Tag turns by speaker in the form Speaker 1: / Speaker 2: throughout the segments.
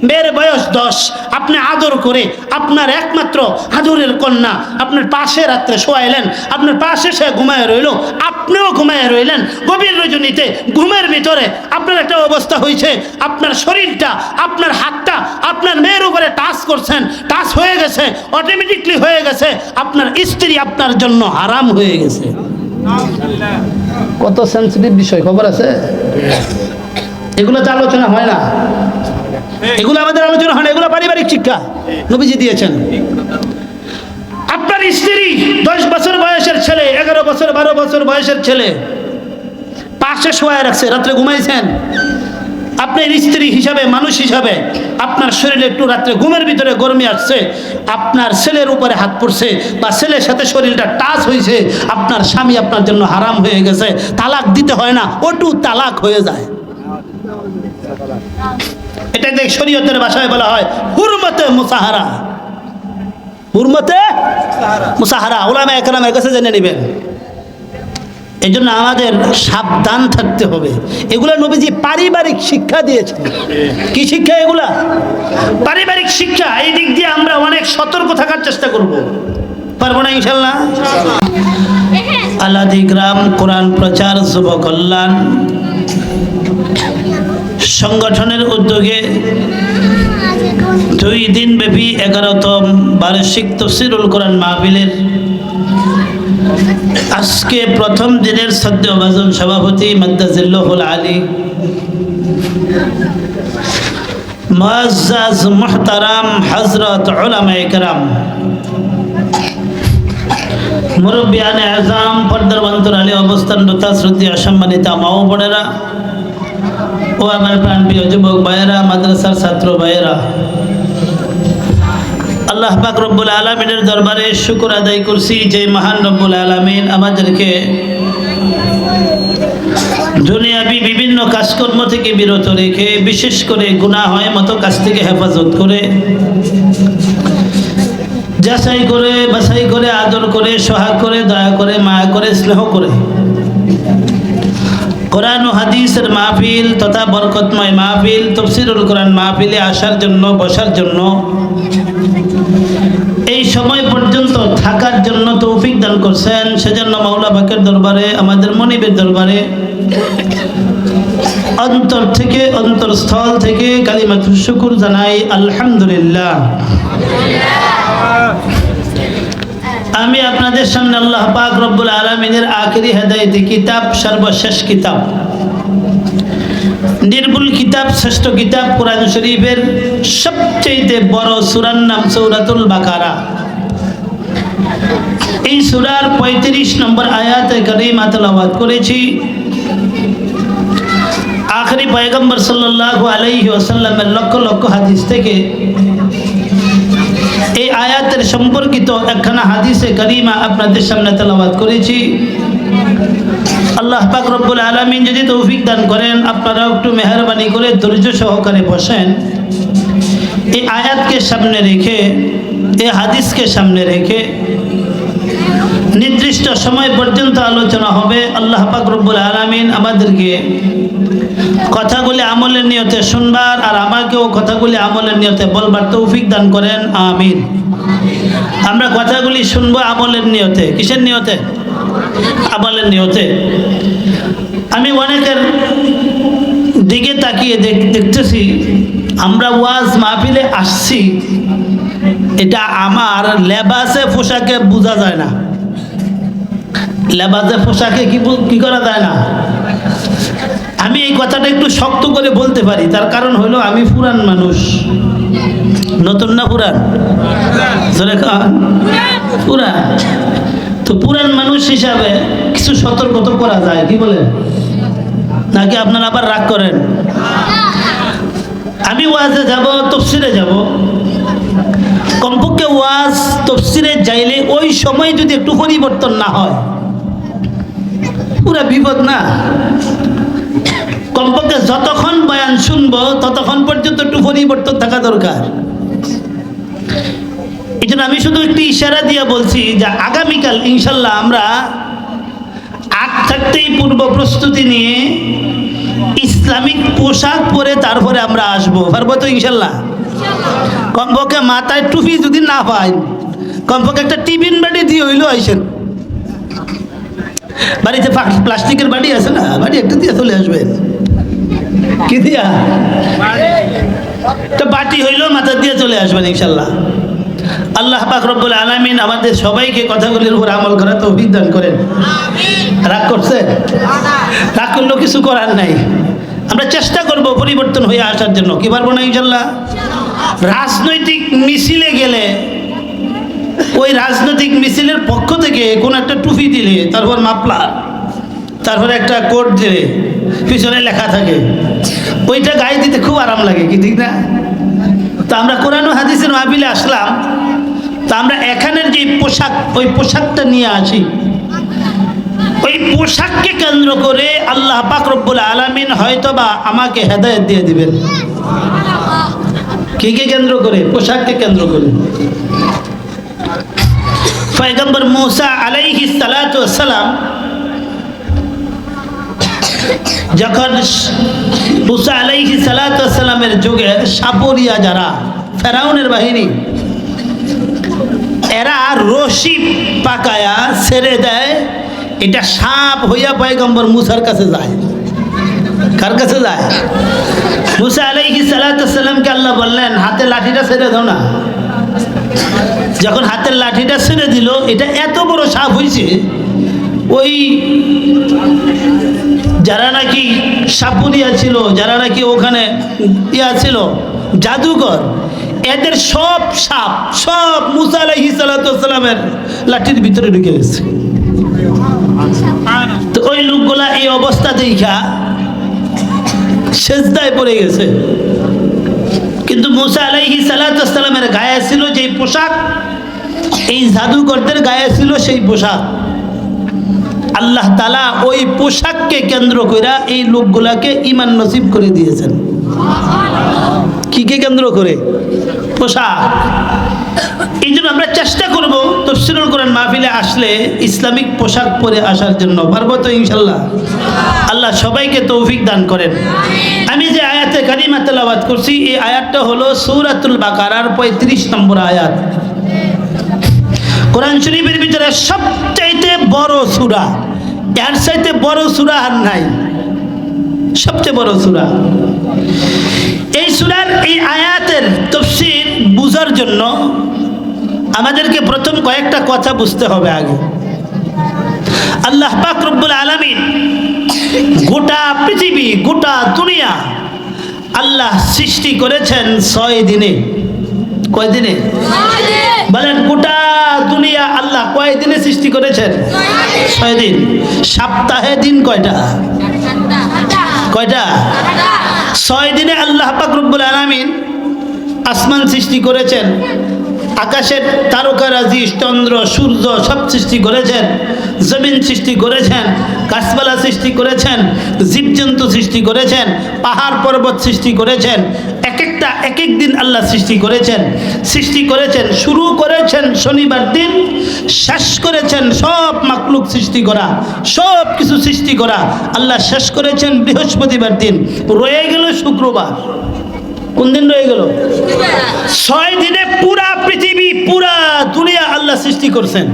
Speaker 1: মেয়ের বয়স 10, আপনি আদর করে আপনার একমাত্র আদরের কন্যা আপনার পাশে রাত্রে শোয়াইলেন, আপনার পাশে সে ঘুমায় রইল, আপনিও ঘুমায় রইলেন। গভীর রজনীতে ঘুমের ভিতরে আপনার একটা অবস্থা হয়েছে, আপনার শরীরটা, আপনার হাতটা আপনার মেয়ের উপরে টাচ করছেন, টাচ হয়ে গেছে, অটোমেটিকলি হয়ে গেছে, আপনার স্ত্রী আপনার জন্য হারাম হয়ে গেছে। কত সেন্সিটিভ বিষয়, খবর আছে? এগুলো তো আলোচনা হয় না, এগুলো আমাদের আলোচনা হয় না, এগুলো পারিবারিক শিক্ষা নবীজি দিয়েছেন। আপনার স্ত্রী 10 বছর বয়সের ছেলে, 11 বছর 12 বছর বয়সের ছেলে পাশে শোয়া রাখছে, রাত্রে ঘুমাইছেন। আপনার স্ত্রী হিসাবে, মানুষ হিসাবে আপনার শরীরে একটু রাত্রে ঘুমের ভিতরে গরমি আসছে, আপনার ছেলের উপরে হাত পড়ছে বা ছেলের সাথে শরীরটা টাচ হয়েছে, আপনার স্বামী আপনার জন্য হারাম হয়ে গেছে। তালাক দিতে হয় না, ওটু তালাক হয়ে যায়। এটাকে শরীয়তের ভাষায় বলা হয় হুরমতে মুসাহারা। হুরমতে মুসাহারা উলামায়ে কেরামের কাছে জেনে নেবেন। এই জন্য আমাদের সাবধান থাকতে হবে। এগুলা নবীজি পারিবারিক শিক্ষা দিয়েছেন। কি শিক্ষা এগুলা? পারিবারিক শিক্ষা। এই দিক দিয়ে আমরা অনেক সতর্ক থাকার চেষ্টা করব, পারবো না ইনশাল্লাহ? আলাদি গ্রাম কোরআন প্রচার যুব কল্যাণ সংগঠনের উদ্যোগে 2 দিন ব্যাপী 11তম বার্ষিক তাফসীরুল কোরআন মাহফিলের আজকে প্রথম দিনের সদ্যভাজন সভাপতি মাদ্দাজিল্লাহুল আলী মুআজ্জাজ মুহতারাম হযরত উলামায়ে কেরাম, মুরব্বিয়ানে আযম, পর্দার অন্তরালে অবস্থানরত শ্রদ্ধেয় সম্মানিত মা ও বোনেরা ও আমার প্রাণপ্রিয় যুবক ভাইয়েরা, মাদ্রাসার ছাত্র ভাইয়েরা, আল্লাহ পাক রব্বুল আলামিনের দরবারে শুকর আদায় করছি যে মহান রব্বুল আলামিন আমাদেরকে দুনিয়াবি বিভিন্ন কাজকর্ম থেকে বিরত রেখে, বিশেষ করে গুনাহ হয় মতো কাজ থেকে হেফাজত করে, যাচাই করে বাছাই করে, আদর করে, সোহাগ করে, দয়া করে, মায়া করে, স্নেহ করে কোরআন ও হাদিসের মাহফিল তথা বরকতময় মাহফিল তাফসীরুল কোরআন মাহফিলে আসার জন্য, বসার জন্য, এই সময় পর্যন্ত থাকার জন্য তৌফিক দান করছেন। সেজন্য মাওলা পাকের দরবারে, আমাদের মনিবের দরবারে অন্তর থেকে, অন্তরস্থল থেকে কালিমাতুশ শুকর জানাই আলহামদুলিল্লাহ। আমি আপনাদের সামনে আল্লাহ পাক রব্বুল আলামিনের আখিরি হেদায়েতি কিতাব, সর্বশেষ কিতাব, নির্ভুল কিতাব, শ্রেষ্ঠ কিতাব কোরআন শরীফের সবচেয়ে বড় সূরার নাম সূরাতুল বাকারা। এই সূরার 35 নম্বর আয়াতে কারিমা তেলাওয়াত করেছি। আখেরি পয়গম্বর সাল্লাল্লাহু আলাইহি ওয়াসাল্লামের লক্ষ লক্ষ হাদিস থেকে এই আয়াতের সম্পর্কিত একখানা হাদিসে কারিমা আপনাদের সামনে তেলাওয়াত করেছি। আল্লাহ পাক রব্বুল আলামিন যদি তৌফিক দান করেন, আপনারা একটু মেহেরবানি করে ধৈর্য সহকারে বসেন। এই আয়াতকে সামনে রেখে, এই হাদিসকে সামনে রেখে নির্দিষ্ট সময় পর্যন্ত আলোচনা হবে। আল্লাহ পাক রব্বুল আলামিন আমাদেরকে কথাগুলি আমলের নিয়তে শুনবার আর আমাকেও কথাগুলি আমলের নিয়তে বলবার তৌফিক দান করেন, আমিন। আমরা কথাগুলি শুনবো আমলের নিয়তে। কিসের নিয়তে? আমলের নিয়তে। আমি অনেকের দিকে তাকিয়ে দেখতেছি, আমরা ওয়াজ মাহফিলে আসছি, এটা আমার লেবাসে পোশাকে বোঝা যায় না। লেবাসে পোশাকে কি করা যায় না। আমি এই কথাটা একটু শক্ত করে বলতে পারি, তার কারণ হলো আমি পুরান মানুষ। নতুন না পুরান? পুরান। তো পুরান মানুষ হিসাবে কিছু সতর্কতা করা যায়, কি বলেন? নাকি আপনারা আবার রাগ করেন? আমি ওয়াজে যাব, তাফসীরে যাব, কমপক্ষে ওয়াজ তাফসীরে যাইলে ওই সময় যদি একটু পরিবর্তন না হয় পুরা বিপদ না? কমপক্ষে যতক্ষণ বয়ান শুনবো ততক্ষণ পর্যন্ত একটু পরিবর্তন থাকা দরকার। এই জন্য আমি শুধু একটু ইশারা দিয়ে বলছি যে আগামীকাল ইনশাল্লাহ আমরা আগ থাকতেই পূর্ব প্রস্তুতি নিয়ে ইসলামিক পোশাক পরে তারপরে আমরা আসবো, পারবো তো ইনশাল্লাহ? কমপক্ষে মাথায় টুপি যদি না পাই, কমপক্ষে একটা টিফিন বাড়ি দিয়ে হইলো আইসেন। বাড়িতে প্লাস্টিকের বাড়ি আছে না, বাড়ি একটা দিয়ে চলে আসবেন। কি দিয়া? তো বাটি হইলো মাথা দিয়ে চলে আসবেন ইনশাল্লাহ। আল্লাহ পাক রব্বুল আলামিন আমাদের সবাইকে কথাগুলির উপর আমল করার তৌফিক দান করেন। রাগ করছে? রাগ করলেও কিছু করার নাই। আমরা চেষ্টা করব পরিবর্তন হয়ে আসার জন্য। কি পারবো না ইনশাল্লাহ? রাজনৈতিক মিছিলে গেলে ওই রাজনৈতিক মিছিলের পক্ষ থেকে কোন একটা টুপি দিলে, তারপর মাফলার, তারপরে একটা কোট দিলে পিছনে লেখা থাকে, ওইটা গায়ে দিতে খুব আরাম লাগে। কি ঠিক না? তো আমরা কোরআন ও হাদিসের মাহফিলে আসলাম, তা আমরা এখানের যে পোশাক, ওই পোশাকটা নিয়ে আসি। ওই পোশাককে কেন্দ্র করে আল্লাহ পাক রব্বুল আলামিন হয়তোবা আমাকে হেদায়েত দিয়ে দিবেন। কি কেন্দ্র করে? পোশাককে কেন্দ্র করে। পয়গম্বর মূসা আলাইহিস সালাতু ওয়াস সালাম যখন মূসা আলাইহিস সালাতু ওয়াস সালামের যুগে সাপরিয়া যারা ফেরাউনের বাহিনী, এরা রশি পাকায়া ছেড়ে দেয়, এটা সাপ হইয়া পয়গম্বর মূসার কাছে যায়। কার কাছে যায়? মূসা আলাইহিস সালাতু ওয়াস সালামকে আল্লাহ বললেন হাতে লাঠিটা ছেড়ে দাও না। যখন হাতের লাঠিটা ছেড়ে দিল, এটা এত বড় সাপ হয়েছে, ওই যারা নাকি সাপুরিয়া ছিল, যারা নাকি ওখানে ইয়া ছিল জাদুকর, এদের সব সাপ সব মূসা আলাইহিস সালাতু ওয়াস সালামের লাঠির ভিতরে ঢুকে গেছে। তো ওই লোকগুলা এই অবস্থা দেখা সেজদায় পড়ে গেছে। কিন্তু মূসা আলাইহিস সালাতু ওয়াস সালামের গায়ে ছিল যে পোশাক, এই জাদুকরদের গায়ে ছিল সেই পোশাক। আল্লাহ তাআলা ওই পোশাককে কেন্দ্র করে এই লোকগুলাকে ঈমান নসিব করে দিয়েছেন। কি কেন্দ্র করে? পোশাক। এই জন্য আমরা চেষ্টা করব তাফসীরুল কোরআন মাহফিলে আসলে ইসলামিক পোশাক পরে আসার জন্য। পারবো তো ইনশাল্লাহ? আল্লাহ সবাইকে তৌফিক দান করেন। আমি যে আয়াতে কারিমা তেলাওয়াত করছি, এই আয়াতটা হলো সূরাতুল বাকারার 35 নম্বর আয়াত। কোরআন শরীফের ভিতরে সবচাইতে বড় সূরা, এর চাইতে বড় সূরা আর নাই, সবচেয়ে বড় সূরা। এই সূরার এই আয়াতের তাফসীর বুঝার জন্য আমাদেরকে প্রথম কয়েকটা কথা বুঝতে হবে আগে। আল্লাহ পাক রব্বুল আলামিন গোটা পৃথিবী, গোটা দুনিয়া আল্লাহ সৃষ্টি করেছেন 6 দিনে। কয় দিনে? বলেন, গোটা দুনিয়া আল্লাহ কয় দিনে সৃষ্টি করেছেন? 6 দিন। সপ্তাহে দিন কয়টা? কয়টা? 6 দিনে আল্লাহ পাক রব্বুল আলামিন আসমান সৃষ্টি করেছেন, আকাশের তারকারাজি, চন্দ্র, সূর্য সব সৃষ্টি করেছেন, জমিন সৃষ্টি করেছেন, গাছপালা সৃষ্টি করেছেন, জীবজন্তু সৃষ্টি করেছেন, পাহাড় পর্বত সৃষ্টি করেছেন। এক একটা এক এক দিন আল্লাহ সৃষ্টি করেছেন। শুরু করেছেন শনিবার দিন, শেষ করেছেন সব মাখলুক সৃষ্টি করা, সব কিছু সৃষ্টি করা আল্লাহ শেষ করেছেন বৃহস্পতিবার দিন। রয়ে গেল শুক্রবার। কোন দিন রয়ে গেল? 6 দিনে পুরা পৃথিবী, পুরা দুনিয়া আল্লাহ সৃষ্টি করছেন।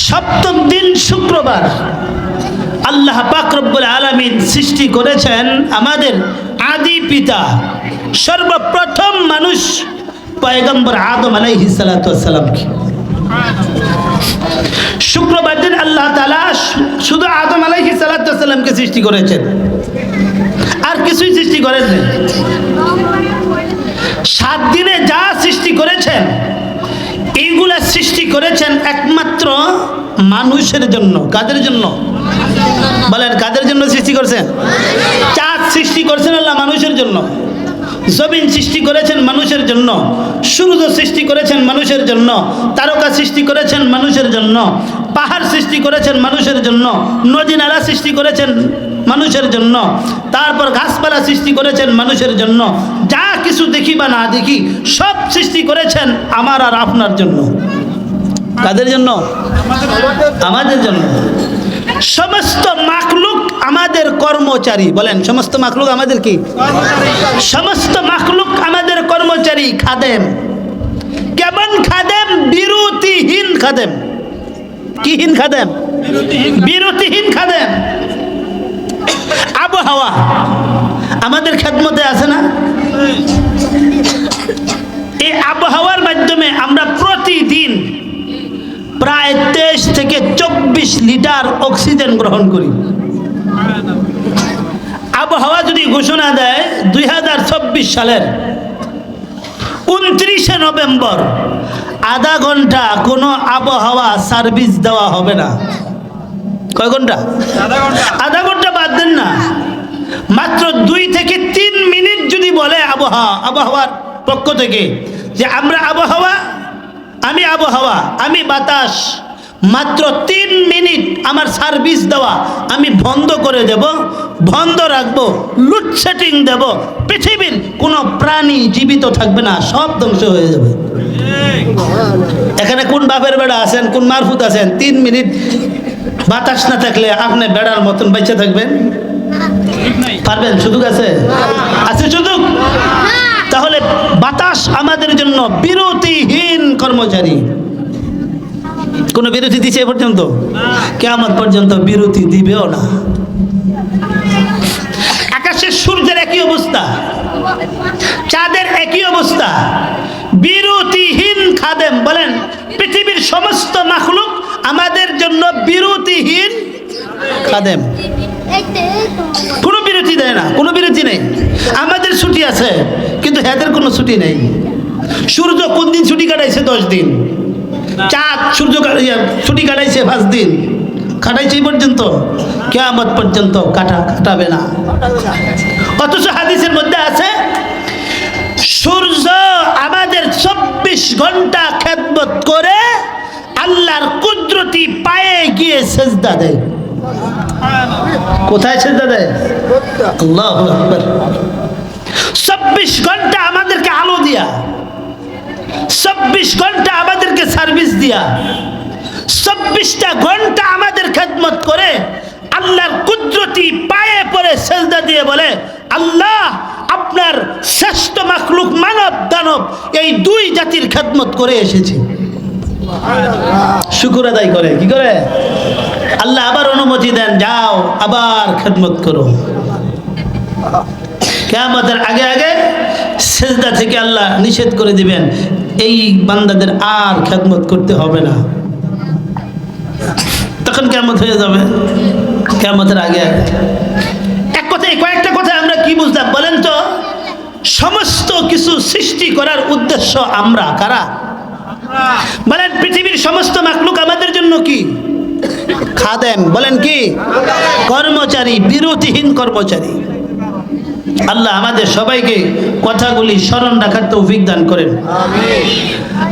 Speaker 1: 7ম দিন শুক্রবার আল্লাহ পাক রব্বুল আলামিন সৃষ্টি করেছেন আমাদের আদি পিতা, সর্বপ্রথম মানুষ পয়গম্বর আদম আলাইহিস সালাতু ওয়াস সালামকে। শুক্রবার দিন আল্লাহ তাআলা শুধু আদম আলাইহিস সালাতু ওয়াস সালামকে সৃষ্টি করেছেন, আর কিছুই সৃষ্টি করেন নাই। 7 দিনে যা সৃষ্টি করেছেন, এইগুলা সৃষ্টি করেছেন একমাত্র মানুষের জন্য। কাদের জন্য? বলেন, কাদের জন্য সৃষ্টি করছেন? চাঁদ সৃষ্টি করছেন আল্লাহ মানুষের জন্য, জমিন সৃষ্টি করেছেন মানুষের জন্য, সূর্য সৃষ্টি করেছেন মানুষের জন্য, তারকা সৃষ্টি করেছেন মানুষের জন্য, পাহাড় সৃষ্টি করেছেন মানুষের জন্য, নদী নালা সৃষ্টি করেছেন মানুষের জন্য, তারপর গাছপালা সৃষ্টি করেছেন মানুষের জন্য। যা কিছু দেখি বা না দেখি সব সৃষ্টি করেছেন আমার আর আপনার জন্য। কাদের জন্য? আমাদের জন্য। সমস্ত মাখলুক আমাদের কর্মচারী। বলেন, সমস্ত মাখলুক আমাদের কি? সমস্ত মাখলুক আমাদের খাদেম। কেমন খাদেম? বিরতিহীন খাদেম। কিহীন খাদেম? বিরতিহীন খাদেম। আবহাওয়া আমাদের খেদমতে আছে না? এই আবহাওয়ার মাধ্যমে আমরা প্রতিদিন প্রায় 23 থেকে 24 লিটার অক্সিজেন গ্রহণ করি। আবহাওয়া যদি ঘোষণা দেয় 2024 সালের 29শে নভেম্বর আধা ঘন্টা কোনো আবহাওয়া সার্ভিস দেওয়া হবে না। কয় ঘন্টা? আধা ঘন্টা বাদ দেন না, মাত্র 2 থেকে 3 মিনিট যদি বলে আবহাওয়ার পক্ষ থেকে যে আমরা আবহাওয়া, আমি বাতাস, মাত্র 3 মিনিট আমার সার্ভিস দেওয়া আমি বন্ধ করে দেব, বন্ধ রাখবো, লোডশেডিং দেব, পৃথিবীর কোনো প্রাণী জীবিত থাকবে না, সব ধ্বংস হয়ে যাবে। এখানে কোন বাপের বেড়া আছেন, কোন মারফুত আছেন 3 মিনিট বাতাস না থাকলে আপনি বেড়ার মতন বেঁচে থাকবেন? পারবেন? সুযোগ আছে? আছে সুযোগ? তাহলে বাতাস আমাদের জন্য বিরতিহীন কর্মচারী। কোনো বিরতি দিছে এ পর্যন্ত? কিয়ামত পর্যন্ত বিরতি দিবেও না। আকাশের সূর্যের একই অবস্থা, চাঁদের একই অবস্থা, বিরতিহীন খাদেম। বলেন পৃথিবীর সমস্ত মাখলুক আমাদের জন্য বিরতিহীন খাদেম। কোনো বিরতি দেয় না, কোনো বিরতি নেই। আমাদের ছুটি আছে কিন্তু এদের কোনো ছুটি নেই। সূর্য কোন দিন ছুটি কাটাইছে? 10 দিন। চাঁদ সূর্য ছুটি কাটাইছে 5 দিন, কাটাইছে এই পর্যন্ত, কিয়ামত পর্যন্ত কাটাবে না। অথচ হাদিসের মধ্যে আছে সূর্য আমাদের 24 ঘন্টা খেদমত করে আল্লাহর কুদরতি পায়ে গিয়ে সেজদা দেয়। কোথায় সেজদা দেয়? আল্লাহু আকবার। 24 ঘন্টা আমাদেরকে আলো দিয়া, 24 ঘন্টা আমাদেরকে সার্ভিস দিয়া, 24টা ঘন্টা আমাদের খেদমত করে আল্লাহর কুদরতি পায়ে পড়ে সেজদা দিয়ে বলে, আল্লাহ আপনার শ্রেষ্ঠ মাখলুক মানব দানব এই 2 জাতির খেদমত করে এসেছি। শুকর আদায় করে। কি করে? আল্লাহ আবার অনুমতি দেন, যাও আবার খেদমত করো। কিয়ামতের আগে আগে সেজদা থেকে আল্লাহ নিষেধ করে দিবেন, এই বান্দাদের আর খেদমত করতে হবে না। তখন কিয়ামত হয়ে যাবে। কিয়ামতের আগে আগে এক কথায়, কয়েকটা কথা আমরা কি বুঝলাম বলেন তো? সমস্ত কিছু সৃষ্টি করার উদ্দেশ্য আমরা কারা? বলেন পৃথিবীর সমস্ত মাখলুক আমাদের জন্য কি? খাদেম। বলেন কি? কর্মচারী, বিরতিহীন কর্মচারী। আল্লাহ আমাদের সবাইকে কথাগুলি স্মরণ রাখার তৌফিক দান করেন। আমিন।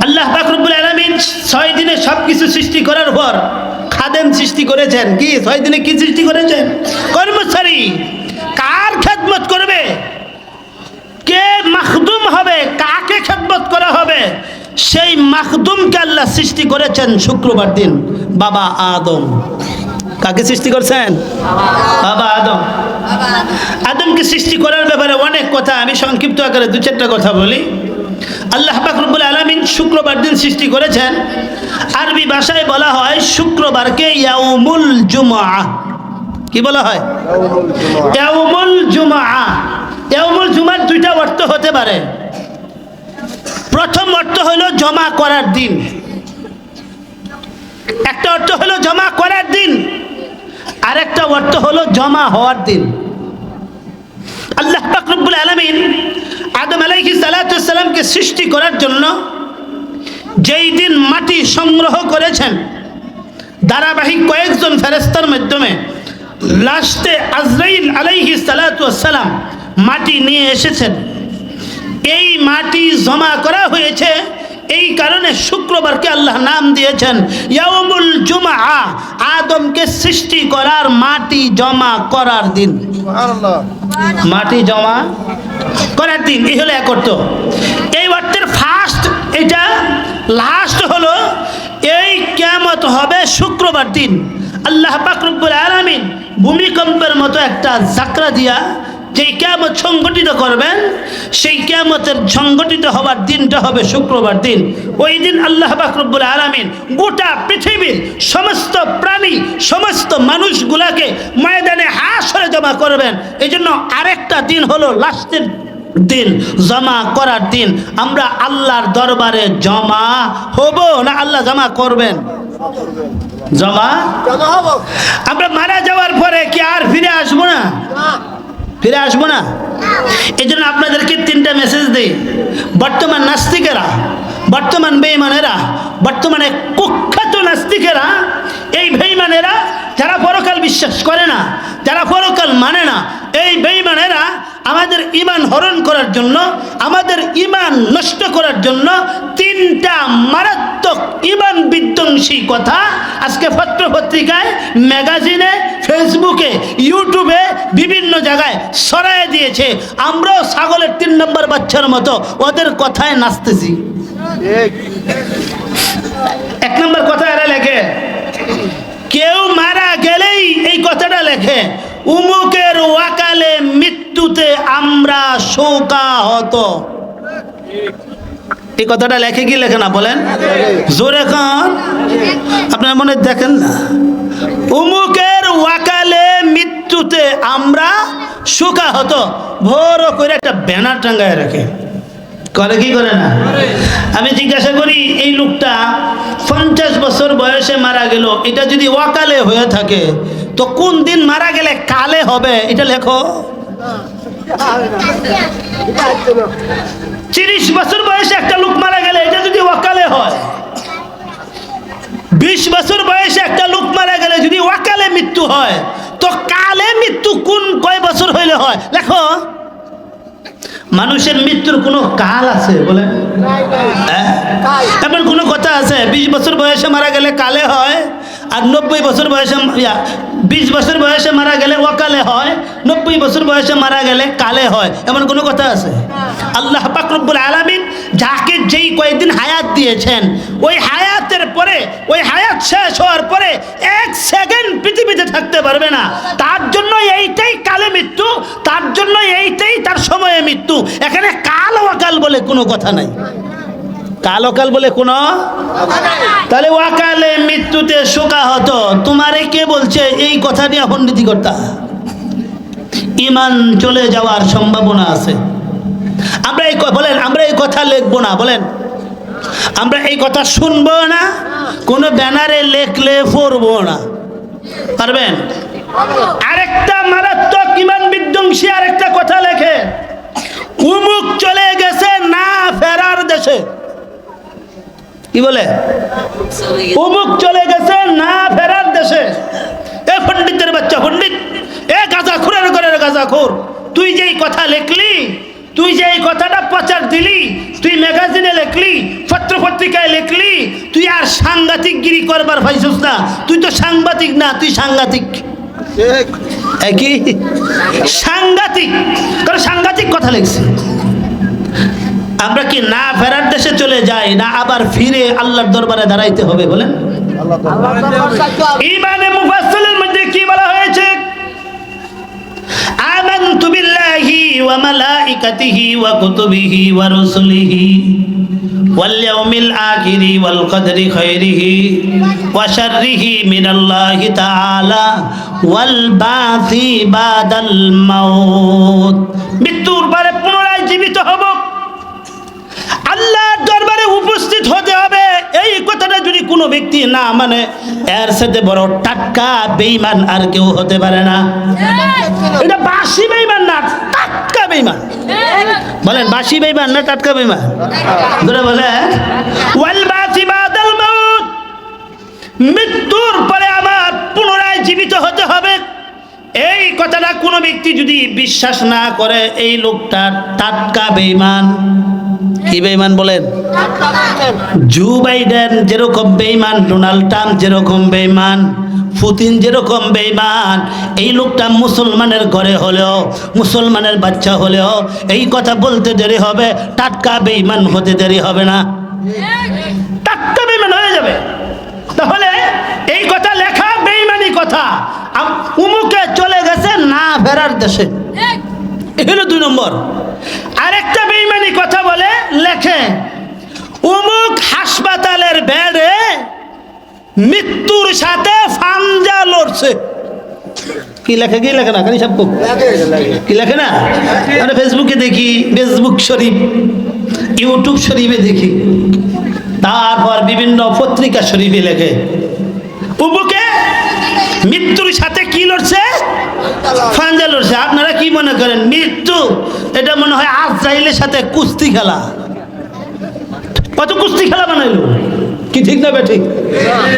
Speaker 1: আল্লাহ পাক রব্বুল আলামিন 6 দিনে সবকিছু সৃষ্টি করার পর খাদেম সৃষ্টি করেছেন। কি 6 দিনে কি সৃষ্টি করেছেন? কর্মচারী। কার খেদমত করবে? কে মাখদুম হবে? কাকে খেদমত করা হবে? সেই মাখদুমকে আল্লাহ সৃষ্টি করেছেন শুক্রবার দিন বাবা আদম। কাকে সৃষ্টি করছেন? বাবা আদম। আদমকে সৃষ্টি করার ব্যাপারে অনেক কথা, আমি সংক্ষিপ্ত আকারে 2-4টা কথা বলি। আল্লাহ পাক রব্বুল আলামিন শুক্রবার দিন সৃষ্টি করেছেন। আরবি ভাষায় বলা হয় শুক্রবারকে ইয়াউমুল জুমআ। কি বলা হয়? ইয়াউমুল জুমআ। ইয়াউমুল জুমআর 2টা অর্থ হতে পারে। প্রথম অর্থ হলো জমা করার দিন। একটা অর্থ হলো জমা করার দিন, আরেকটা অর্থ হলো জমা হওয়ার দিন। আল্লাহ পাক রব্বুল আলামিন আদম আলাইহিস সালাতু ওয়াস সালামকে সৃষ্টি করার জন্য যেই দিন মাটি সংগ্রহ করেছেন ধারাবাহিক কয়েকজন ফেরেশতার মাধ্যমে, লাস্টে আজরাইল আলাইহিস সালাতু ওয়াস সালাম মাটি নিয়ে এসেছেন। এই মাটি জমা করা হয়েছে, এই কারণে শুক্রবারকে আল্লাহ নাম দিয়েছেন ইয়াউমুল জুমআ। আদমকে সৃষ্টি করার মাটি জমা করার দিন। সুবহানাল্লাহ। মাটি জমা করার দিন, এই হলো এক অর্থ। এই অর্থের ফার্স্ট, এটা লাস্ট হলো এই কিয়ামত হবে শুক্রবার দিন। আল্লাহ পাক রব্বুল আলামিন ভূমিকম্পের মতো একটা ঝাঁকড়া দিয়া যেই কিয়ামত সংগঠিত করবেন, সেই কিয়ামতের সংগঠিত হওয়ার দিনটা হবে শুক্রবার দিন। ওই দিন আল্লাহ পাক রব্বুল আলামিন গোটা পৃথিবীর সমস্ত প্রাণী, সমস্ত মানুষগুলাকে ময়দানে হাশরে জমা করবেন। এই জন্য আরেকটা দিন হলো লাস্টের দিন, জমা করার দিন। আমরা আল্লাহর দরবারে জমা হব না আল্লাহ জমা করবেন? জমা হব। আমরা মারা যাওয়ার পরে কি আর ফিরে আসবো না? ফিরে আসবো না। এই জন্য আপনাদেরকে 3টা মেসেজ দিই। বর্তমান নাস্তিকেরা, বর্তমান বেঈমানেরা, বর্তমানে কুখ্যাত নাস্তিকেরা, এই বেঈমানেরা যারা পরকাল বিশ্বাস করে না, যারা পরকাল মানে না, এই বেঈমানেরা আমাদের ঈমান হরণ করার জন্য, আমাদের ঈমান নষ্ট করার জন্য 3টা মারাত্মক ঈমান বিধ্বংসী কথা আজকে পত্র পত্রিকায়, ম্যাগাজিনে, ফেসবুকে, ইউটিউবে বিভিন্ন জায়গায় ছড়ায় দিয়েছে। আমরাও ছাগলের 3 নম্বর বাচ্চার মতো ওদের কথায় নাচতেছি। 1 নম্বর কথা এরা লেখে, কেউ মারা গেলেই এই কথাটা লেখে, উমুকের ওয়াকালে মৃত্যুতে আমরা শোকাহত। এই কথাটা লেখে কি লেখে না বলেন? জোরে খান, আপনার মনে দেখেন না, উমুকের ওয়াকালে মৃত্যুতে আমরা শোকাহত। ভোর করে একটা ব্যানার টাঙ্গায় রাখে, করে কি করে না? আমি জিজ্ঞাসা করি, এই লোকটা 50 বছর বয়সে মারা গেল, এটা যদি ওয়াকালে হয়ে থাকে তো কোন দিন মারা গেলে কালে হবে? এটা লেখো। 30 বছর বয়সে একটা লোক মারা গেলে এটা যদি ওয়াকালে হয়, 20 বছর বয়সে একটা লোক মারা গেলে যদি ওয়াকালে মৃত্যু হয়, তো কালে মৃত্যু কোন কয় বছর হইলে হয়? লেখো। মানুষের মৃত্যুর কোনো কাল আছে বলেন? এমন কোনো কথা আছে 20 বছর বয়সে মারা গেলে কালে হয়, আর 90 বছর বয়সে 20 বছর বয়সে মারা গেলে ওয়াকালে হয়, 90 বছর বয়সে মারা গেলে কালে হয়? এমন কোনো কথা আছে? আল্লাহ পাক রব্বুল আলামিন যাকে যেই কয়েকদিন হায়াত দিয়েছেন, ওই হায়াতের পরে, ওই হায়াত শেষ হওয়ার পরে 1 সেকেন্ড পৃথিবীতে থাকতে পারবে না। তার জন্য এইটাই কালে মৃত্যু, তার জন্য এইটাই তার সময়ে মৃত্যু। এখানে কাল ওয়াকাল বলে কোনো কথা নাই। কাল ওয়াকাল বলে কোনো, তাহলে ওয়াকালে মৃত্যুতে শোকাহত তোমারে কে বলছে এই কথা নিয়ে পণ্ডিতি করতা? ঈমান চলে যাওয়ার সম্ভাবনা আছে। আমরা এই বলেন, আমরা এই কথা লিখবো না বলেন, আমরা এই কথা শুনবো না, কোনো ব্যানারে লেখলে পড়বো না, পারবেন? আরেকটা মারাত্মক ঈমান বিধ্বংসী আরেকটা কথা লেখে, উমুক চলে গেছে না ফেরার দেশে। কি বলে? উমুক চলে গেছে না ফেরার দেশে। এ পণ্ডিতের বাচ্চা পণ্ডিত, এ গাঁজাখোরের ঘরের গাঁজাখোর, তুই যেই কথা লিখলি, তুই যে এই কথাটা প্রচার দিলি, তুই ম্যাগাজিনে লিখলি, পত্র পত্রিকায় লিখলি, তুই আর সাংঘাতিক গিরি করবার পাইছিস না। তুই তো সাংবাদিক না, তুই সাংঘাতিক। একই সাংঘাতিক, কারণ সাংঘাতিক কথা লিখছে। আমরা কি না ফেরার দেশে চলে যাই, না আবার ফিরে আল্লাহর দরবারে দাঁড়াইতে হবে বলেন? ঈমানে মুফাসসালের মধ্যে কি বলা হয়েছে? আমানতু বিল্লাহি ওয়া মালাইকাতিহি ওয়া কুতুবিহি ওয়া রুসুলিহি ওয়াল ইয়াউমিল আখিরি ওয়াল কদরি খাইরিহি ওয়া শাররিহি মিনাল্লাহি তাআলা ওয়াল বাসি বাদাল মাউত। মৃত্যুর পরে পুনরায় জীবিত হব, আল্লাহর দরবারে উপস্থিত হতে হবে। এই কথাটা যদি কোনো ব্যক্তি না মানে, এর সাথে বড় টাটকা বেঈমান আর কেউ হতে পারে না। এটা বাসি বেঈমান না, টাটকা বেঈমান। বলেন বাসি বেঈমান না টাটকা বেঈমান? ধরে বলে ওয়াল বাসি বাদাল মাউত, মৃত্যুর পরে আবার পুনরায় জীবিত হতে হবে। এই কথাটা কোনো ব্যক্তি যদি বিশ্বাস না করে, এই লোকটা টাটকা বেঈমান। কি বেঈমান বলেন? জো বাইডেন যেরকম বেঈমান, ডোনাল্ড ট্রাম্প যেরকম বেঈমান, পুতিন যেরকম বেঈমান, এই লোকটা মুসলমানের ঘরে হলেও, মুসলমানের বাচ্চা হলেও এই কথা বলতে দেরি হবে, টাটকা বেঈমান হতে দেরি হবে না, টাটকা বেঈমান হয়ে যাবে। তাহলে এই কথা লেখা বেঈমানি কথা। উমুকে চলে গেছে না ফেরার দেশে, এ হলো 2 নম্বর। আরেকটা বেঈমানি কথা বলে, লেখে অমুক হাসপাতালের বেডে মৃত্যুর সাথে ফাঞ্জা লড়ছে। কি লেখে না খালি সব কি লেখে না? আমরা ফেসবুকে দেখি, ফেসবুক শরীফ, ইউটিউব শরীফে দেখি, তারপর বিভিন্ন পত্রিকা শরীফে লেখে উবুকে মৃত্যুর সাথে কি লড়ছে? ফাঞ্জা লড়ছে। আপনারা কি মনে করেন মৃত্যু এটা মনে হয় আজরাইলের সাথে কুস্তি খেলা? কত কুস্তি খেলা বানাইলো, কি ঠিক না ঠিক?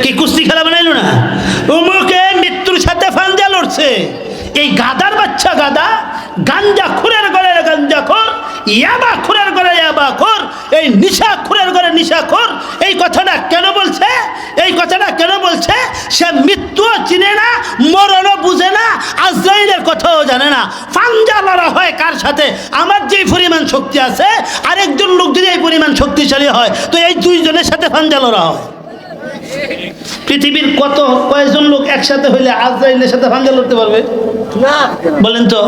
Speaker 1: কি কুস্তি খেলা বানাইলো না? উমুকে মৃত্যুর সাথে ফাঞ্জা লড়ছে। এই গাদার বাচ্চা গাদা, গাঞ্জা খুরের ঘরে গাঞ্জা খোর, ইয়াবা খুরের ঘরে ইয়াবা খোর, এই নিশা খুরের ঘরে নিশা খোর। এই কথাটা কেন বলছে? এই কথাটা কেন বলছে? সে মৃত্যুও চিনে না, মরণও বুঝে না, আজরাইলের কথাও জানে না। ফাঞ্জা লড়া হয় কার সাথে? আমার যেই পরিমাণ শক্তি আছে আরেকজন লোক যদি এই পরিমাণ শক্তিশালী হয় তো এই 2 জনের সাথে ফাঞ্জা লড়া হয়। পৃথিবীর কয়জন লোক একসাথে হইলে আজরাইলের সাথে ফাঞ্জা লড়তে পারবে? না, বলেন তো।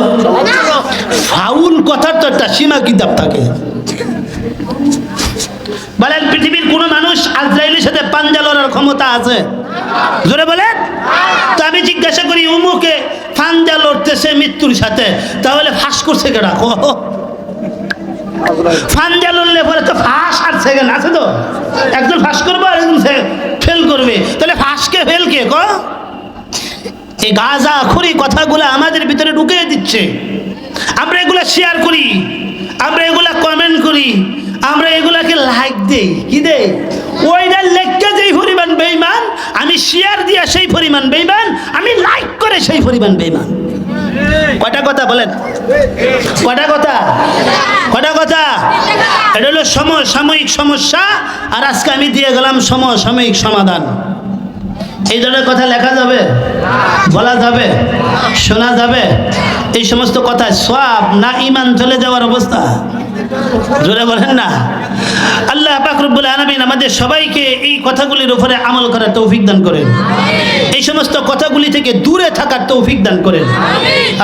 Speaker 1: ফাউল কথার তো একটা সীমা কিতাব থাকে। বলেন পৃথিবীর কোন মানুষ আজরাইলের সাথে পাঞ্জা লড়ার ক্ষমতা আছে? জোরে বলেন। তো আমি জিজ্ঞাসা করি উমুকে ফাঞ্জা লড়তেছে মৃত্যুর সাথে, তাহলে ফাঁস করছে কেডা? ফাঞ্জা লড়লে পরে তো ফাঁস আর সেকেন্ড আছে, তো একজন ফাঁস করবে আর একজন ফেল করবে, তাহলে ফাঁসকে ফেল কে? এই গাঁজা খুরি কথাগুলো আমাদের ভিতরে ঢুকিয়ে দিচ্ছে। আমরা এগুলা শেয়ার করি, আমরা এগুলা কমেন্ট করি, আমরা এগুলাকে লাইক দেই। কি দেই? ওইটা লেখকে যেই পরিমাণ বেঈমান, আমি শেয়ার দিয়া সেই পরিমাণ বেঈমান, আমি লাইক করে সেই পরিমাণ বেঈমান। কয়টা কথা বলেন? কয়টা কথা? কয়টা কথা? এটা হলো সমসাময়িক সমস্যা, আর আজকে আমি দিয়ে গেলাম সমসাময়িক সমাধান। এই ধরনের কথা লেখা যাবে, বলা যাবে, শোনা যাবে? এই সমস্ত কথা সওয়াব না ঈমান চলে যাওয়ার অবস্থা? জোরে বলেন না। আল্লাহ পাক রব্বুল আলামিন আমাদের সবাইকে এই কথাগুলির উপরে আমল করার তৌফিক দান করেন, এই সমস্ত কথাগুলি থেকে দূরে থাকার তৌফিক দান করেন।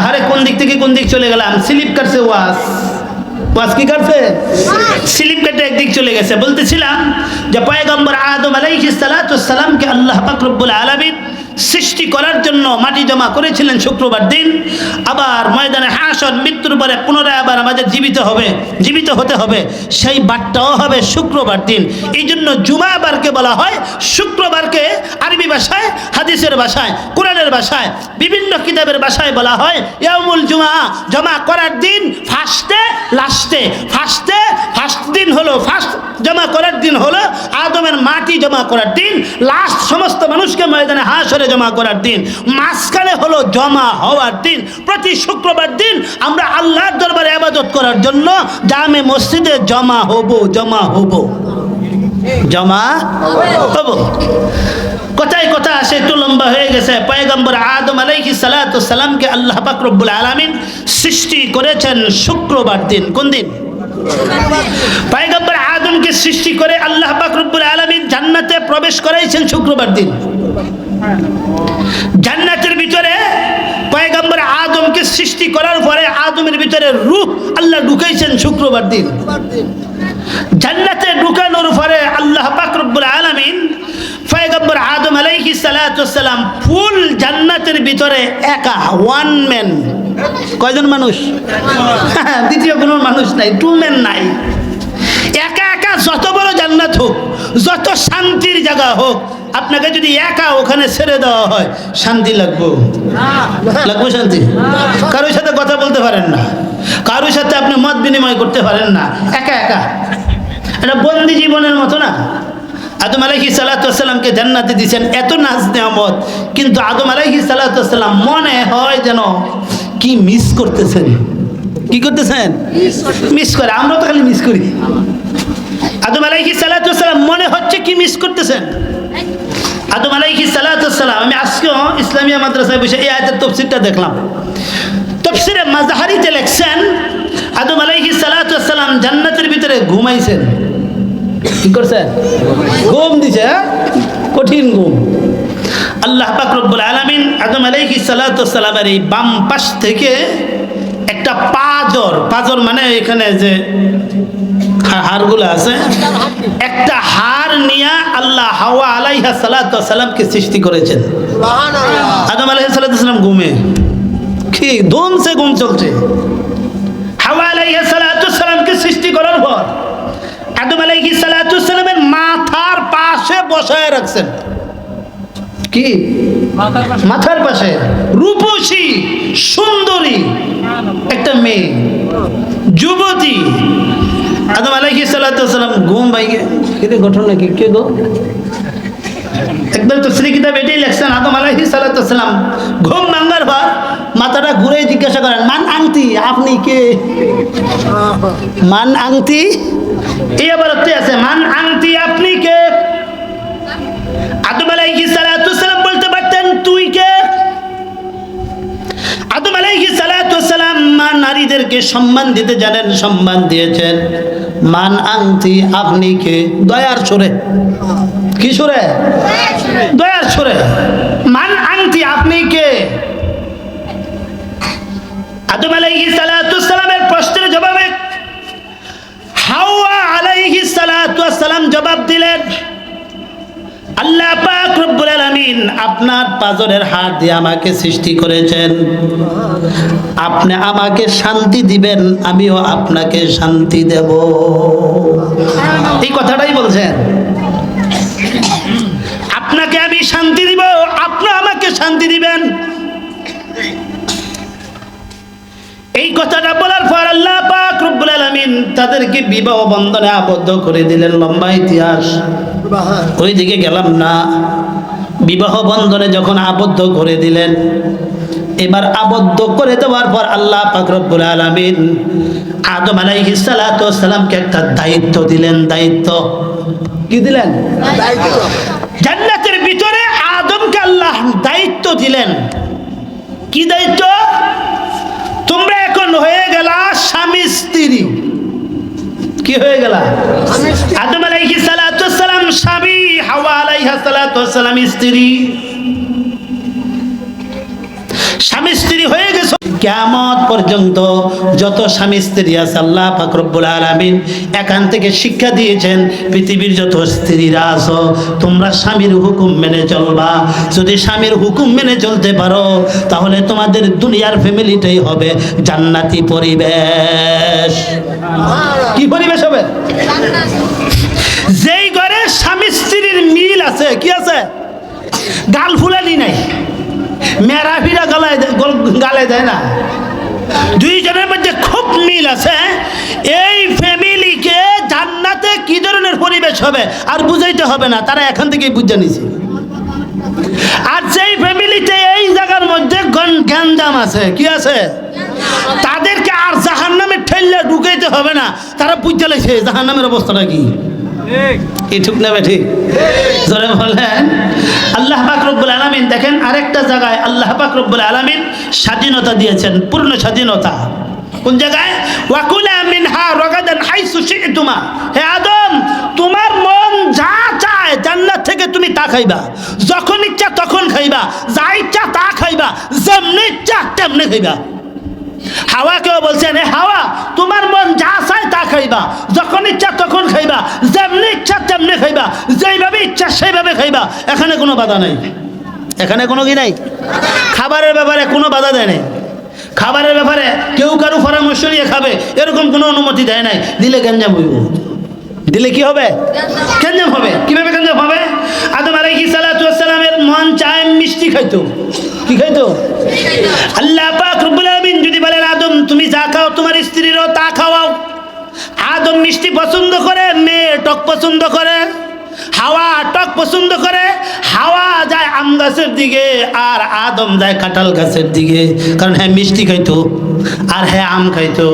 Speaker 1: আরে কোন দিক থেকে কোন দিক চলে গেলাম? স্লিপ কাটছে ওয়াজ কি কাটছে? স্লিপ কেটে একদিক চলে গেছে। বলতেছিলাম যে পয়গম্বর আদম আলাইহিস সালাতু ওয়াস সালামকে আল্লাহ পাক রব্বুল আলামিন সৃষ্টি করার জন্য মাটি জমা করেছিলেন শুক্রবার দিন। আবার ময়দানে হাসর, মৃত্যুর পরে পুনরায় আবার আমাদের জীবিত হতে হবে, সেই বারটাও হবে শুক্রবার দিন। এই জন্য জুমাবারকে বলা হয় শুক্রবারকে আরবি ভাষায়, হাদিসের ভাষায়, কোরআনের ভাষায়, বিভিন্ন কিতাবের ভাষায় বলা হয় ইয়াউমুল জুমা, জমা করার দিন। ফার্স্ট দিন হলো, ফার্স্ট জমা করার দিন হলো আদমের মাটি জমা করার দিন, লাস্ট সমস্ত মানুষকে ময়দানে হাসরে জমা করার দিন, মাঝখানে হলো জমা হওয়ার দিন। প্রতি শুক্রবার দিন আমরা আল্লাহর দরবারে ইবাদত করার জন্য জামে মসজিদে জমা হব। কথায় কথা আসে, একটু লম্বা হয়ে গেছে। পয়গম্বর আদম আলাইহিস সালাতু ওয়াস সালামকে আল্লাহ পাক রব্বুল আলামিন সৃষ্টি করেছেন শুক্রবার দিন। কোন দিন? পয়গম্বর আদমকে সৃষ্টি করে আল্লাহ পাক রব্বুল আলামিন জান্নাতে প্রবেশ করাইছেন শুক্রবার দিন। জান্নাতের ভিতরে পয়গম্বর আদমকে সৃষ্টি করার পরে আদমের ভিতরে রূহ আল্লাহ ঢুকাইছেন শুক্রবার দিন। জান্নাতে ঢুকানোর পরে আল্লাহ পাক রব্বুল আলামিন পয়গম্বর আদম আলাইহিস সালাতু ওয়াস সালাম ফুল জান্নাতের ভিতরে একা, ওয়ান ম্যান। কয়জন মানুষ? দ্বিতীয় কোনো মানুষ নাই, টু ম্যান নাই। একা একা যত বড় জান্নাত হোক, যত শান্তির জায়গা হোক, আপনাকে যদি একা ওখানে ছেড়ে দেওয়া হয়, শান্তি লাগবে? শান্তি? কারোর সাথে কথা বলতে পারেন না, কারোর সাথে আপনি মত বিনিময় করতে পারেন না, একা একা। এটা বন্দি জীবনের মতো না? আদম আলাইহিস সালাতু ওয়াস সালামকে জান্নাতে দিয়েছেন, এত নাজ নেয়ামত, কিন্তু আদম আলাইহিস সালাতু ওয়াস সালাম মনে হয় যেন কি মিস করতেছেন। কি করতেছেন? মিস করে। আমরা তো খালি মিস করি। আদম আলাইহিস সালাতু ওয়াস সালাম মনে হচ্ছে কি মিস করতেছেন। আদম আলাইহিস সালাতু ওয়াস সালাম, আমি আজকেও ইসলামিয়া মাদ্রাসায় বসে এই আয়াতের তাফসীরটা দেখলাম। তাফসীরে মাযহারিতে লেখছেন আদম আলাইহিস সালাতু ওয়াস সালাম জান্নাতের ভিতরে ঘুমাইছেন। কি করছেন? ঘুম দিছে, কঠিন ঘুম। আল্লাহ পাক রব্বুল আলামিন আদম আলাইহিস সালাতু ওয়াস সালামের এই বাম পাশ থেকে একটা পাজর মানে এখানে যে হাড়গুলো আছে, একটা হাড় নিয়ে আল্লাহ হাওয়া আলাইহা সালাতু ওয়াস সালামকে সৃষ্টি করেছেন। আদম আলাইহিস সালাতু ওয়াস সালাম ঘুমে, কি ধুমছে ঘুম চলছে। হাওয়া আলাইহিস সালাতু ওয়াস সালামকে সৃষ্টি করার পর আদম আলাইহিস সালাতু ওয়াস সালামের মাথার পাশে বসায় রাখছেন। কি মাথার পাশে রূপসী সুন্দরী একটা মেয়ে, যুবতী। আদম আলাইহিস সালাতু ওয়াস সালাম ঘুম ভাইগে, কি ঘটনা কি কে গো? একদম তাফসীর কিতাবে এটাই লেখছেন, আদম আলাইহিস সালাতু ওয়াস সালাম ঘুম ভাঙার পর মাথাটা ঘুরে জিজ্ঞাসা করেন, মান আংতি, আপনি কে? মান আংতি, এই আবার আছে, মান আংতি, আপনি কে? আদম আলাইহিস সালাতু ওয়াস সালাম বলতে পারতেন তুই কে? আদম আলাইহিস সালাতু ওয়াস সালাম নারীদেরকে সম্মান দিতে জানেন, সম্মান দিয়েছেন। মান আংতি, আপনি কে? দয়ার সুরে। কি সুরে? দয়ার সুরে। মান আংতি, আপনি কে? আদম আলাইহিস সালাতু ওয়াস সালামের প্রশ্নের জবাবে হাওয়া আলাইহিস সালাতু ওয়াস সালাম জবাব দিলেন, আল্লাহ পাক রব্বুল আলামিন আপনার পাজরের হাড় দিয়ে আমাকে সৃষ্টি করেছেন, আপনি আমাকে শান্তি দিবেন, আমিও আপনাকে শান্তি দেব। এই কথাটাই বলছেন, আপনাকে আমি শান্তি দিব, আপনি আমাকে শান্তি দিবেন। এই কথাটা বলার পর আল্লাহ পাক রব্বুল আলামিন তাদেরকে বিবাহ বন্ধনে আবদ্ধ করে দিলেন। লম্বা ইতিহাস, ওই দিকে গেলাম না। বিবাহ বন্ধনে যখন আবদ্ধ করে দিলেন, এবার আবদ্ধ করে দেওয়ার পর আল্লাহ পাক রব্বুল আলামিন আদম আলাইহিস সালাতু ওয়াস সালামকে একটা দায়িত্ব দিলেন। দায়িত্ব কি দিলেন? দায়িত্ব। জান্নাতের ভিতরে আদমকে আল্লাহ দায়িত্ব দিলেন। কি দায়িত্ব? তোমরা এখন হয়ে গেলা স্বামী স্ত্রী। কি হয়ে গেলা? আদম আলাইহিস সালাতু ওয়াস সালাম স্বামী, হাওয়া আলাইহা সালাতু ওয়াস সালাম স্ত্রী। স্বামী স্ত্রী হয়ে গেছে। কিয়ামত পর্যন্ত যত স্বামী স্ত্রী আছে আল্লাহ পাক রব্বুল আলামিন এখান থেকে শিক্ষা দিয়েছেন, পৃথিবীর যত স্ত্রীরা আছো তোমরা স্বামীর হুকুম মেনে চলবা। যদি স্বামীর হুকুম মেনে চলতে পারো তাহলে তোমাদের দুনিয়ার ফ্যামিলিটাই হবে জান্নাতি পরিবেশ। কি পরিবেশ হবে? যেই ঘরে স্বামী স্ত্রীর মিল আছে, কি আছে? গাল ফুলানি নাই, মেরা ফিরা গালে দেয় না, দুইজনের মধ্যে খুব মিল আছে, এই ফ্যামিলিকে জান্নাতে কি ধরনের পরিবেশ হবে আর বুঝাইতে হবে না, তারা এখান থেকেই বুঝে নিছে। আর যেই ফ্যামিলিতে এই জায়গার মধ্যে গ্যাঞ্জাম আছে, কি আছে, তাদেরকে আর জাহান্নামে ঠেললে ঢুকাইতে হবে না, তারা বুঝতে লাগছে জাহান্নামের অবস্থাটা কি। ঠিক না ঠিক? জোরে বলেন। আল্লাহ পাক রব্বুল আলামিন দেখেন আরেকটা জায়গায় আল্লাহ পাক রব্বুল আলামিন স্বাধীনতা দিয়েছেন, পূর্ণ স্বাধীনতা। কোন জায়গায়? ওয়াকুলা মিনহা রাগাদান হাইসু শি'তুমা। হে আদম, তোমার মন যা চায় জান্নাত থেকে তুমি তা খাইবা, যখন ইচ্ছা তখন খাইবা, যা ইচ্ছা তা খাইবা, যেমনি ইচ্ছা তেমনি খাইবা। হাওয়াকেও বলছেন, হে হাওয়া, তোমার মন যা চায় তা খাইবা, যখন ইচ্ছা তখন খাইবা, যেমনি ইচ্ছা তেমনি খাইবা, যেইভাবে ইচ্ছা সেইভাবে খাইবা। এখানে কোনো বাধা নাই, এখানে কোনো কি নাই। খাবারের ব্যাপারে কোনো বাধা দেয় নাই। খাবারের ব্যাপারে কেউ কারো পরামর্শ নিয়ে খাবে এরকম কোনো অনুমতি দেয় নাই। দিলে গ্যাঞ্জাম হইব, দিলে কি হবে? গ্যাঞ্জাম হবে। কিভাবে গ্যাঞ্জাম হবে? আদম আলাইহিস সালাতু ওয়াস সালামের মন চায় মিষ্টি খাইতো। কি খাইতো? আল্লাহ পাক রব্বুল আলামিন যদি বলেন আদম তুমি যা খাও তোমার স্ত্রীরও তা খাওয়াও। আদম মিষ্টি পছন্দ করে, মেয়ে টক পছন্দ করে, হাওয়া টক পছন্দ করে। হাওয়া যায় আম গাছের দিকে আর আদম যায় কাঁঠাল গাছের দিকে, কারণ হ্যাঁ মিষ্টি খাইতো আর হ্যাঁ আম খাইতো।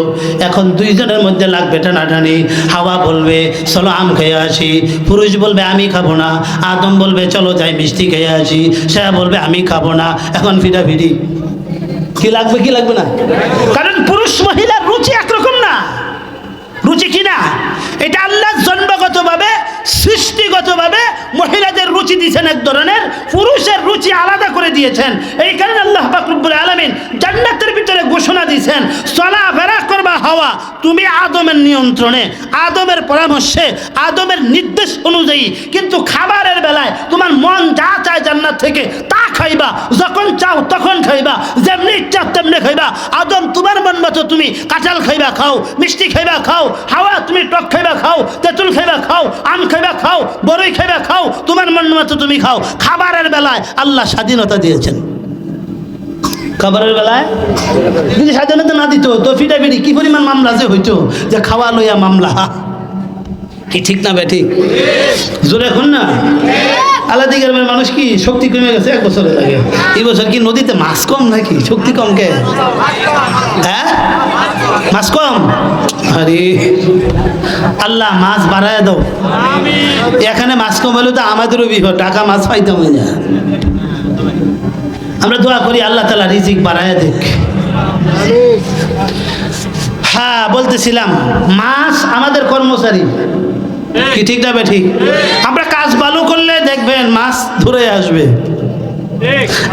Speaker 1: এখন দুইজনের মধ্যে লাগবে টানাটানি। হাওয়া বলবে চলো আম খেয়ে আসি, পুরুষ বলবে আমি খাবো না। আদম বলবে চলো যাই মিষ্টি খেয়ে আসি, সে বলবে আমি খাবো না। এখন ফিরাফিরি। কি লাগবে কি লাগবে না? কারণ পুরুষ মহিলার রুচি একরকম না। রুচি কি না? এটা আল্লাহ জন্মগতভাবে সৃষ্টিগতভাবে মহিলাদের রুচি দিয়েছেন এক ধরনের, পুরুষের রুচি আলাদা করে দিয়েছেন। এই কারণে আল্লাহ পাক রব্বুল আলামিন জান্নাতের ভিতরে ঘোষণা দিয়েছেন, চলাফেরা করবা হাওয়া তুমি আদমের নিয়ন্ত্রণে, আদমের পরামর্শে, আদমের নির্দেশ অনুযায়ী। কিন্তু খাবারের বেলায় তোমার মন যা চায় জান্নাত থেকে তা খাইবা, যখন চাও তখন খাইবা, যেমনি ইচ্ছা তেমনি খাইবা। আদম তোমার মন মতো তুমি কাঁঠাল খাইবা খাও, মিষ্টি খাইবা খাও, হাওয়া তুমি টক খাইবা খাও, তেঁতুল খাইবা খাও, আম খাইবা খাও, বড়ই খাইবা খাও, তোমার মন মতো তুমি খাও। খাবারের বেলায় আল্লাহ স্বাধীনতা দিয়েছেন। খাবারের বেলায় যদি স্বাধীনতা না দিত তো ফিটাফিটি কি পরিমাণ মামলা যে হইতো, যে খাওয়া লইয়া মামলা। কি ঠিক না বে ঠিক? জোরে এখন না আলাদা গ্রামের মানুষ কি শক্তি কমে গেছে 1 বছরে লাগে। এই বছর কি নদীতে মাছ কম নাকি শক্তি কম কে? হ্যাঁ মাছ কম? আরে আল্লাহ মাছ বাড়ায় দাও। এখানে মাছ কম হলে তো আমাদেরও বিপদ, টাকা মাছ পাইতাম না। আমরা দোয়া করি আল্লাহ তাআলা রিজিক বাড়ায় দেখ। হ্যাঁ বলতেছিলাম মাছ আমাদের কর্মচারী, কি ঠিক না বে ঠিক? আমরা কাজ ভালো করলে দেখবেন মাছ ধরে আসবে,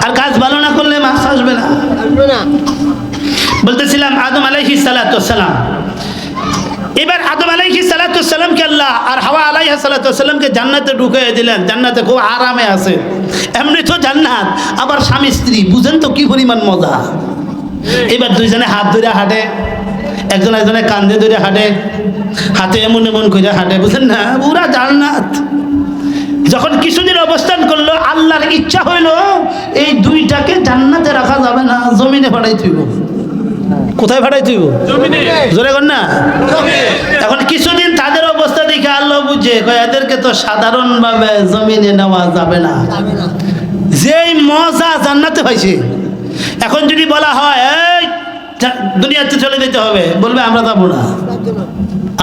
Speaker 1: আর কাজ ভালো না করলে মাছ আসবে না। বলতেছিলাম আদম আলাইহিস সালাতু ওয়াস সালাম, এবার আদম আলাইহিস সালাতু ওয়াস সালামকে আল্লাহ আর হাওয়া আলাইহিস সালাতু ওয়াস সালামকে জান্নাতে ঢুকিয়ে দিলেন। জান্নাতে খুব আরামে আছে, এমনি তো জান্নাত, আবার স্বামী স্ত্রী, বুঝেন তো কি পরিমাণ মজা। এবার দুইজনে হাত ধরে হাঁটে, একজন একজনের কান্দে ধরে হাঁটে, হাতে এমন এমন করে হাঁটে, বুঝেন না, পুরা জান্নাত। যখন কিছুদিন অবস্থান করলো আল্লাহর ইচ্ছা হইল এই দুইটাকে জান্নাতে রাখা যাবে না, জমিনে ফাটাই থইব। কোথায় ফাটাই থইব? জোরে কর না। এখন কিছুদিন তাদের অবস্থা দেখে আল্লাহ বুঝে এদেরকে তো সাধারণভাবে জমিনে নেওয়া যাবে না, যেই মজা জান্নাতে পাইছে। এখন যদি বলা হয় এই দুনিয়াতে চলে যেতে হবে, বলবে আমরা যাবো না,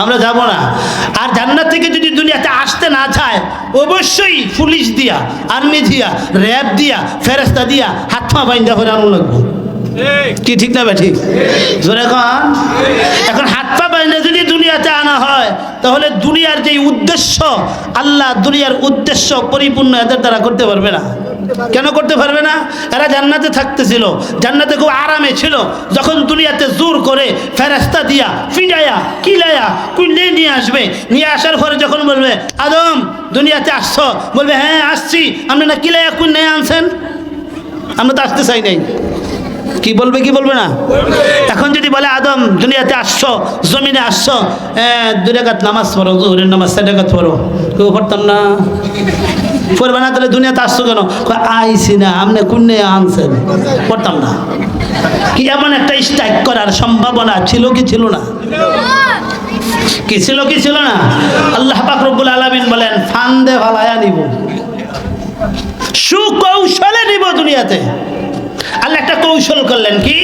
Speaker 1: আমরা যাব না। আর জান্নাত থেকে যদি দুনিয়াতে আসতে না চায় অবশ্যই পুলিশ দিয়া, আর্মি দিয়া, র্যাব দিয়া, ফেরেস্তা দিয়া হাত পা বাইন্দা করে আনু লাগবো। কি ঠিক না বে ঠিক? জোরে কন। এখন হাত পা বাইন্দা যদি দুনিয়াতে আনা হয় তাহলে দুনিয়ার যে উদ্দেশ্য, আল্লাহ দুনিয়ার উদ্দেশ্য পরিপূর্ণ এদের দ্বারা করতে পারবে না। কেন করতে পারবে না? এরা জান্নাতে থাকতেছিল, জান্নাতে খুব আরামে ছিল। যখন দুনিয়াতে জোর করে ফেরেস্তা দিয়া ফিডায়া কিলায়া কুইলে নিয়ে আসবে, নিয়ে আসার পরে যখন বলবে আদম দুনিয়াতে আসছো, বলবে হ্যাঁ আসছি। আপনি না কিলায়া কুইলে আনছেন, আমরা তো আসতে চাই নাই। কি বলবে কি বলবে না? এখন যদি বলে আদম দুনিয়াতে আসছো, জমিনে আসছো, 2 রাকাত নামাজ পড়ো, জোহরের নামাজ 4 রাকাত পড়ো, কেউ পড়তাম না। পড়বে না তাহলে দুনিয়াতে আসছো কেন? আইসি না, আপনি কুন্নে আনছেন, পড়তাম না। কি এমন একটা স্ট্রাইক করার সম্ভাবনা ছিল কি ছিল না? কি ছিল কি ছিল না? আল্লাহ পাক রব্বুল আলামিন বলেন ফান্দে ভালায়া নিব, সুকৌশলে নিব দুনিয়াতে। আল্লাহ একটা কৌশল করলেন, কি?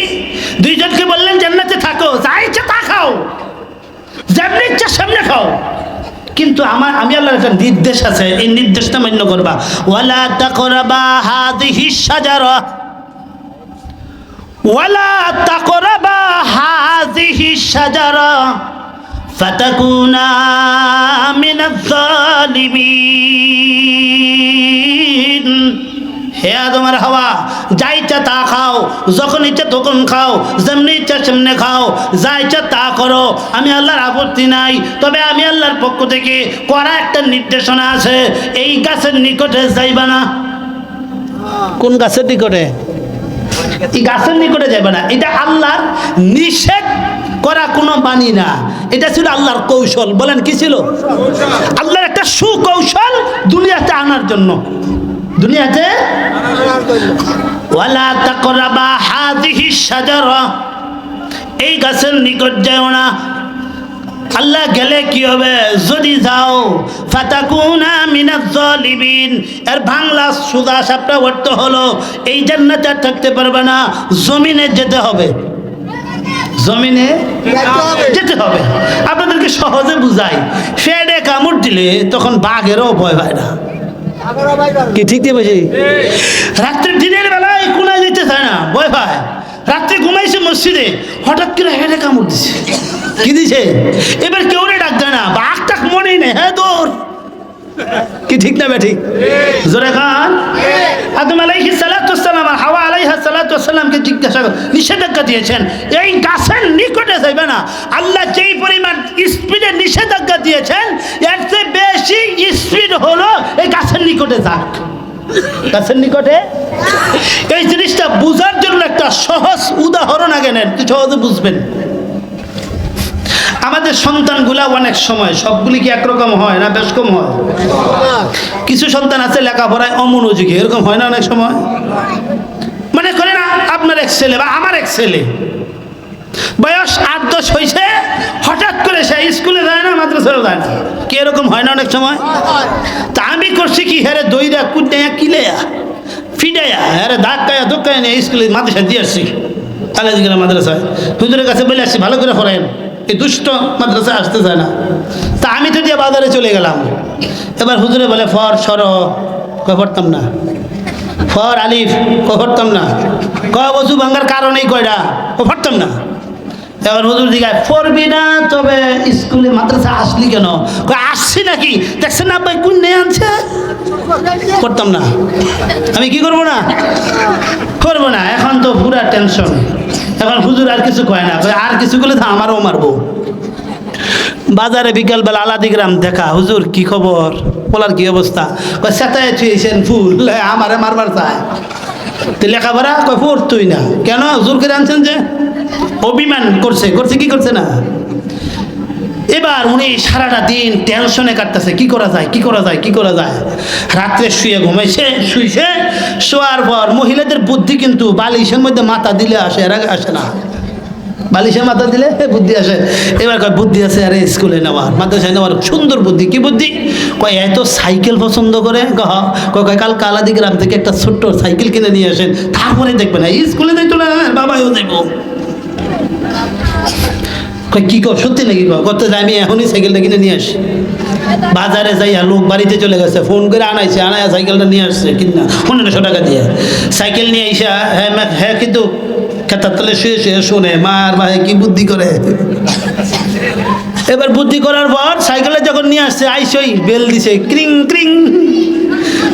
Speaker 1: দুইজনকে বললেন জান্নাতে থাকো, যা ইচ্ছা তা খাও, যেমনি ইচ্ছা সামনে খাও, কিন্তু আমি আল্লাহর একটা নির্দেশ আছে, এই নির্দেশটা মান্য করবা। ওয়ালা তাকরাবা হাযিহিশ শাজারা, ওয়ালা তাকরাবা হাযিহিশ শাজারা ফাতাকুনা মিনাজ জালিমিন। হে আদম আর হাওয়া, যা ইচ্ছা তা খাও, যখন ইচ্ছা তখন খাও, যেমনি ইচ্ছা সেমনি খাও, যা ইচ্ছা তা করো, আমি আল্লাহর আপত্তি নাই। তবে আমি আল্লাহর পক্ষ থেকে করা একটা নির্দেশনা আছে, এই গাছের নিকটে যাইবা না। কোন গাছের নিকটে? এই গাছের নিকটে যাইবা না। এটা আল্লাহর নিষেধ করা কোনো বাণী না, এটা ছিল আল্লাহর কৌশল। বলেন কি ছিল? আল্লাহর একটা সুকৌশল দুনিয়াতে আনার জন্য। দুনিয়াতে ওয়ালা তাকরাবা হাযিহিশ শাজারা, এই গাছের নিকট যাও না। আল্লাহ গেলে কি হবে? যদি যাও ফাতাকুনা মিনাজ জালিমিন। এর বাংলা সুদা সাপটা অর্থ হলো এই জান্নাতে আর থাকতে পারবে না, জমিনে যেতে হবে, জমিনে যেতে হবে। আপনাদেরকে সহজে বুঝাই, ফেডে কামড় দিলে তখন বাঘেরও ভয় হয় না। কি ঠিক দিয়ে বুঝি? রাত্রে দিনের বেলায় কোনায় যেতে চায় না, ভয় পায়। রাত্রে ঘুমাইছে মসজিদে, হঠাৎ করে হেঁটে কামড় দিছে। কি দিছে? এবার কেউ ডাক দেয় না, বাঘ টাক মনেই নেই, হ্যাঁ দৌড়। কি ঠিক না বেঠিক? জোরে খান। আদম আলাইহিস সালাতু ওয়াসসালাম আর হাওয়া আলাইহা সালাতু ওয়াসসালামকে জিজ্ঞাসা নিষেধাজ্ঞা দিয়েছেন এই গাছের নিকটে যাইবে না। আল্লাহ যেই পরিমাণ স্পিডে নিষেধাজ্ঞা দিয়েছেন এর চেয়ে বেশি স্পিড হলো এই গাছের নিকটে যাক। গাছের নিকটে এই জিনিসটা বুঝার জন্য একটা সহজ উদাহরণ আগে নেন, সহজে বুঝবেন। আমাদের সন্তানগুলা অনেক সময় সবগুলি কি একরকম হয় না বেশ কম হয়? কিছু সন্তান আছে লেখাপড়ায় অমনোযোগী, এরকম হয় না অনেক সময়? মনে করে না আপনার এক ছেলে বা আমার এক ছেলে বয়স 8-10 হয়েছে, হঠাৎ করে সে স্কুলে যায় না, মাদ্রাসায় যায় না, কি এরকম হয় না অনেক সময়? তা আমি করছি কি, হ্যাঁ দইরা কুটাইয়া কিলেয়া ফিডাইয়া হ্যাঁ ধাক্কায়া ধোক্কায় নিয়ে স্কুলে মাদ্রাসায় দিয়ে আসছি। তাহলে মাদ্রাসায় হুজুরের কাছে বলে আসছি ভালো করে পড়েন, এই দুষ্ট মাদ্রাসায় আসতে চায় না। তা আমি তো দিয়ে বাজারে চলে গেলাম। এবার হুজুরে বলে ফর সর, কই পড়তাম না। ফর আলিফ, কই পড়তাম না। ক বজু ভাঙ্গার কারণেই কয়টা, কই পড়তাম না। এবার হুজুর দিঘায় পড়বি না, তবে স্কুলে মাদ্রাসা আসলি কেন? কই আসছি নাকি, দেখছেন না ভাই কোন নিয়ে আনছে, পড়তাম না। আমি কি করবো না, করবো না। এখন তো পুরা টেনশন। এখন হুজুর আর কিছু কয় না, আর কিছু করলে তো আমারও মারবো। বাজারে বিকালবেলা আলাদিগ্রাম দেখা, হুজুর কি খবর, বলার কি অবস্থা? কয় সেটাই ছুঁয়েছেন ফুল, আমারে মারবার চায়। তো লেখাপড়া কয় পড়তুই না কেন, জোর করে আনছেন যে? অভিমান করছে, করছে কি করছে না। এবার উনি সারাটা দিন টেনশনে কাটতেছে, কি করা যায় কি করা যায় কি করা যায়। রাত্রে শুয়ে ঘুমাইছে, শুইছে, শোয়ার পর মহিলাদের বুদ্ধি কিন্তু বালিশের মধ্যে মাথা দিলে আসে, এর আগে আসে না। বালিশে মাথা দিলে বুদ্ধি আসে। এবার কয় বুদ্ধি আছে আরে স্কুলে নেওয়ার, মাদ্রাসায় নেওয়ার। সুন্দর বুদ্ধি, কি বুদ্ধি? কয় এত সাইকেল পছন্দ করে, কয় কাল কালাদি গ্রাম থেকে একটা ছোট্ট সাইকেল কিনে নিয়ে আসেন, তারপরে দেখবেন স্কুলে যাইতো না, বাবাও যাইব। কয় কি কর, সত্যি নাকি? করতে যাই, আমি এখনই সাইকেলটা কিনে নিয়ে আসি। বাজারে যাইয়া লোক বাড়িতে চলে গেছে, ফোন করে আনাইছে, আনায়া সাইকেলটা নিয়ে আসছে কিনা 1500 টাকা দিয়ে সাইকেল নিয়ে আইসা। হ্যাঁ কিন্তু খেতার তলে শুয়ে শুয়ে শোনে মার ভাই কি বুদ্ধি করে। এবার বুদ্ধি করার পর সাইকেলে যখন নিয়ে আসছে, আইসই বেল দিছে, ক্রিং ক্রিং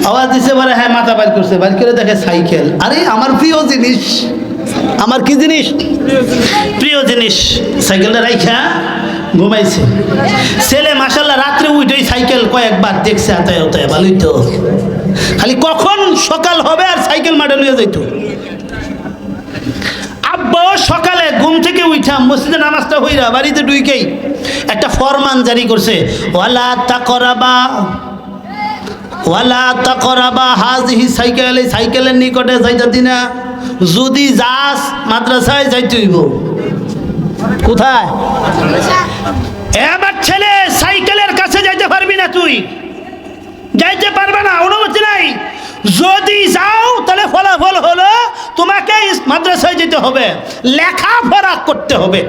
Speaker 1: আওয়াজ দিছে। বলে হ্যাঁ মাথা বাইর করছে, বাইর করে দেখে সাইকেল। আরে আমার প্রিয় জিনিস, আমার কি জিনিস, প্রিয় জিনিস। সাইকেলটা রাইখা ঘুমাইছে। ছেলে মাশাআল্লাহ রাত্রে উঠেই সাইকেল কয়েকবার দেখছে, আতায় হতায় ভালোই তো, খালি কখন সকাল হবে আর সাইকেল মাঠে নিয়ে যাইতো। আব্বাও সকালে ঘুম থেকে উঠা মসজিদে নামাজটা হইরা বাড়িতে ঢুকেই একটা ফরমান জারি করছে, ওয়ালা তাকরাবা ওয়ালা তাকরাবা হাযিহি সাইকেল, এই সাইকেলের নিকটে যাইতা দিনা, যদি যাস মাদ্রাসায় যাইতে হইব। কোথায়? এবার ছেলে সাইকেলের কাছে যাইতে পারবি না, তুই যাইতে পারবে না, অনুমতি নাই। যদি যাও তাহলে ফলাফল হলো তোমাকে মাদ্রাসায় যেতে হবে, লেখাপড়া করতে হবে।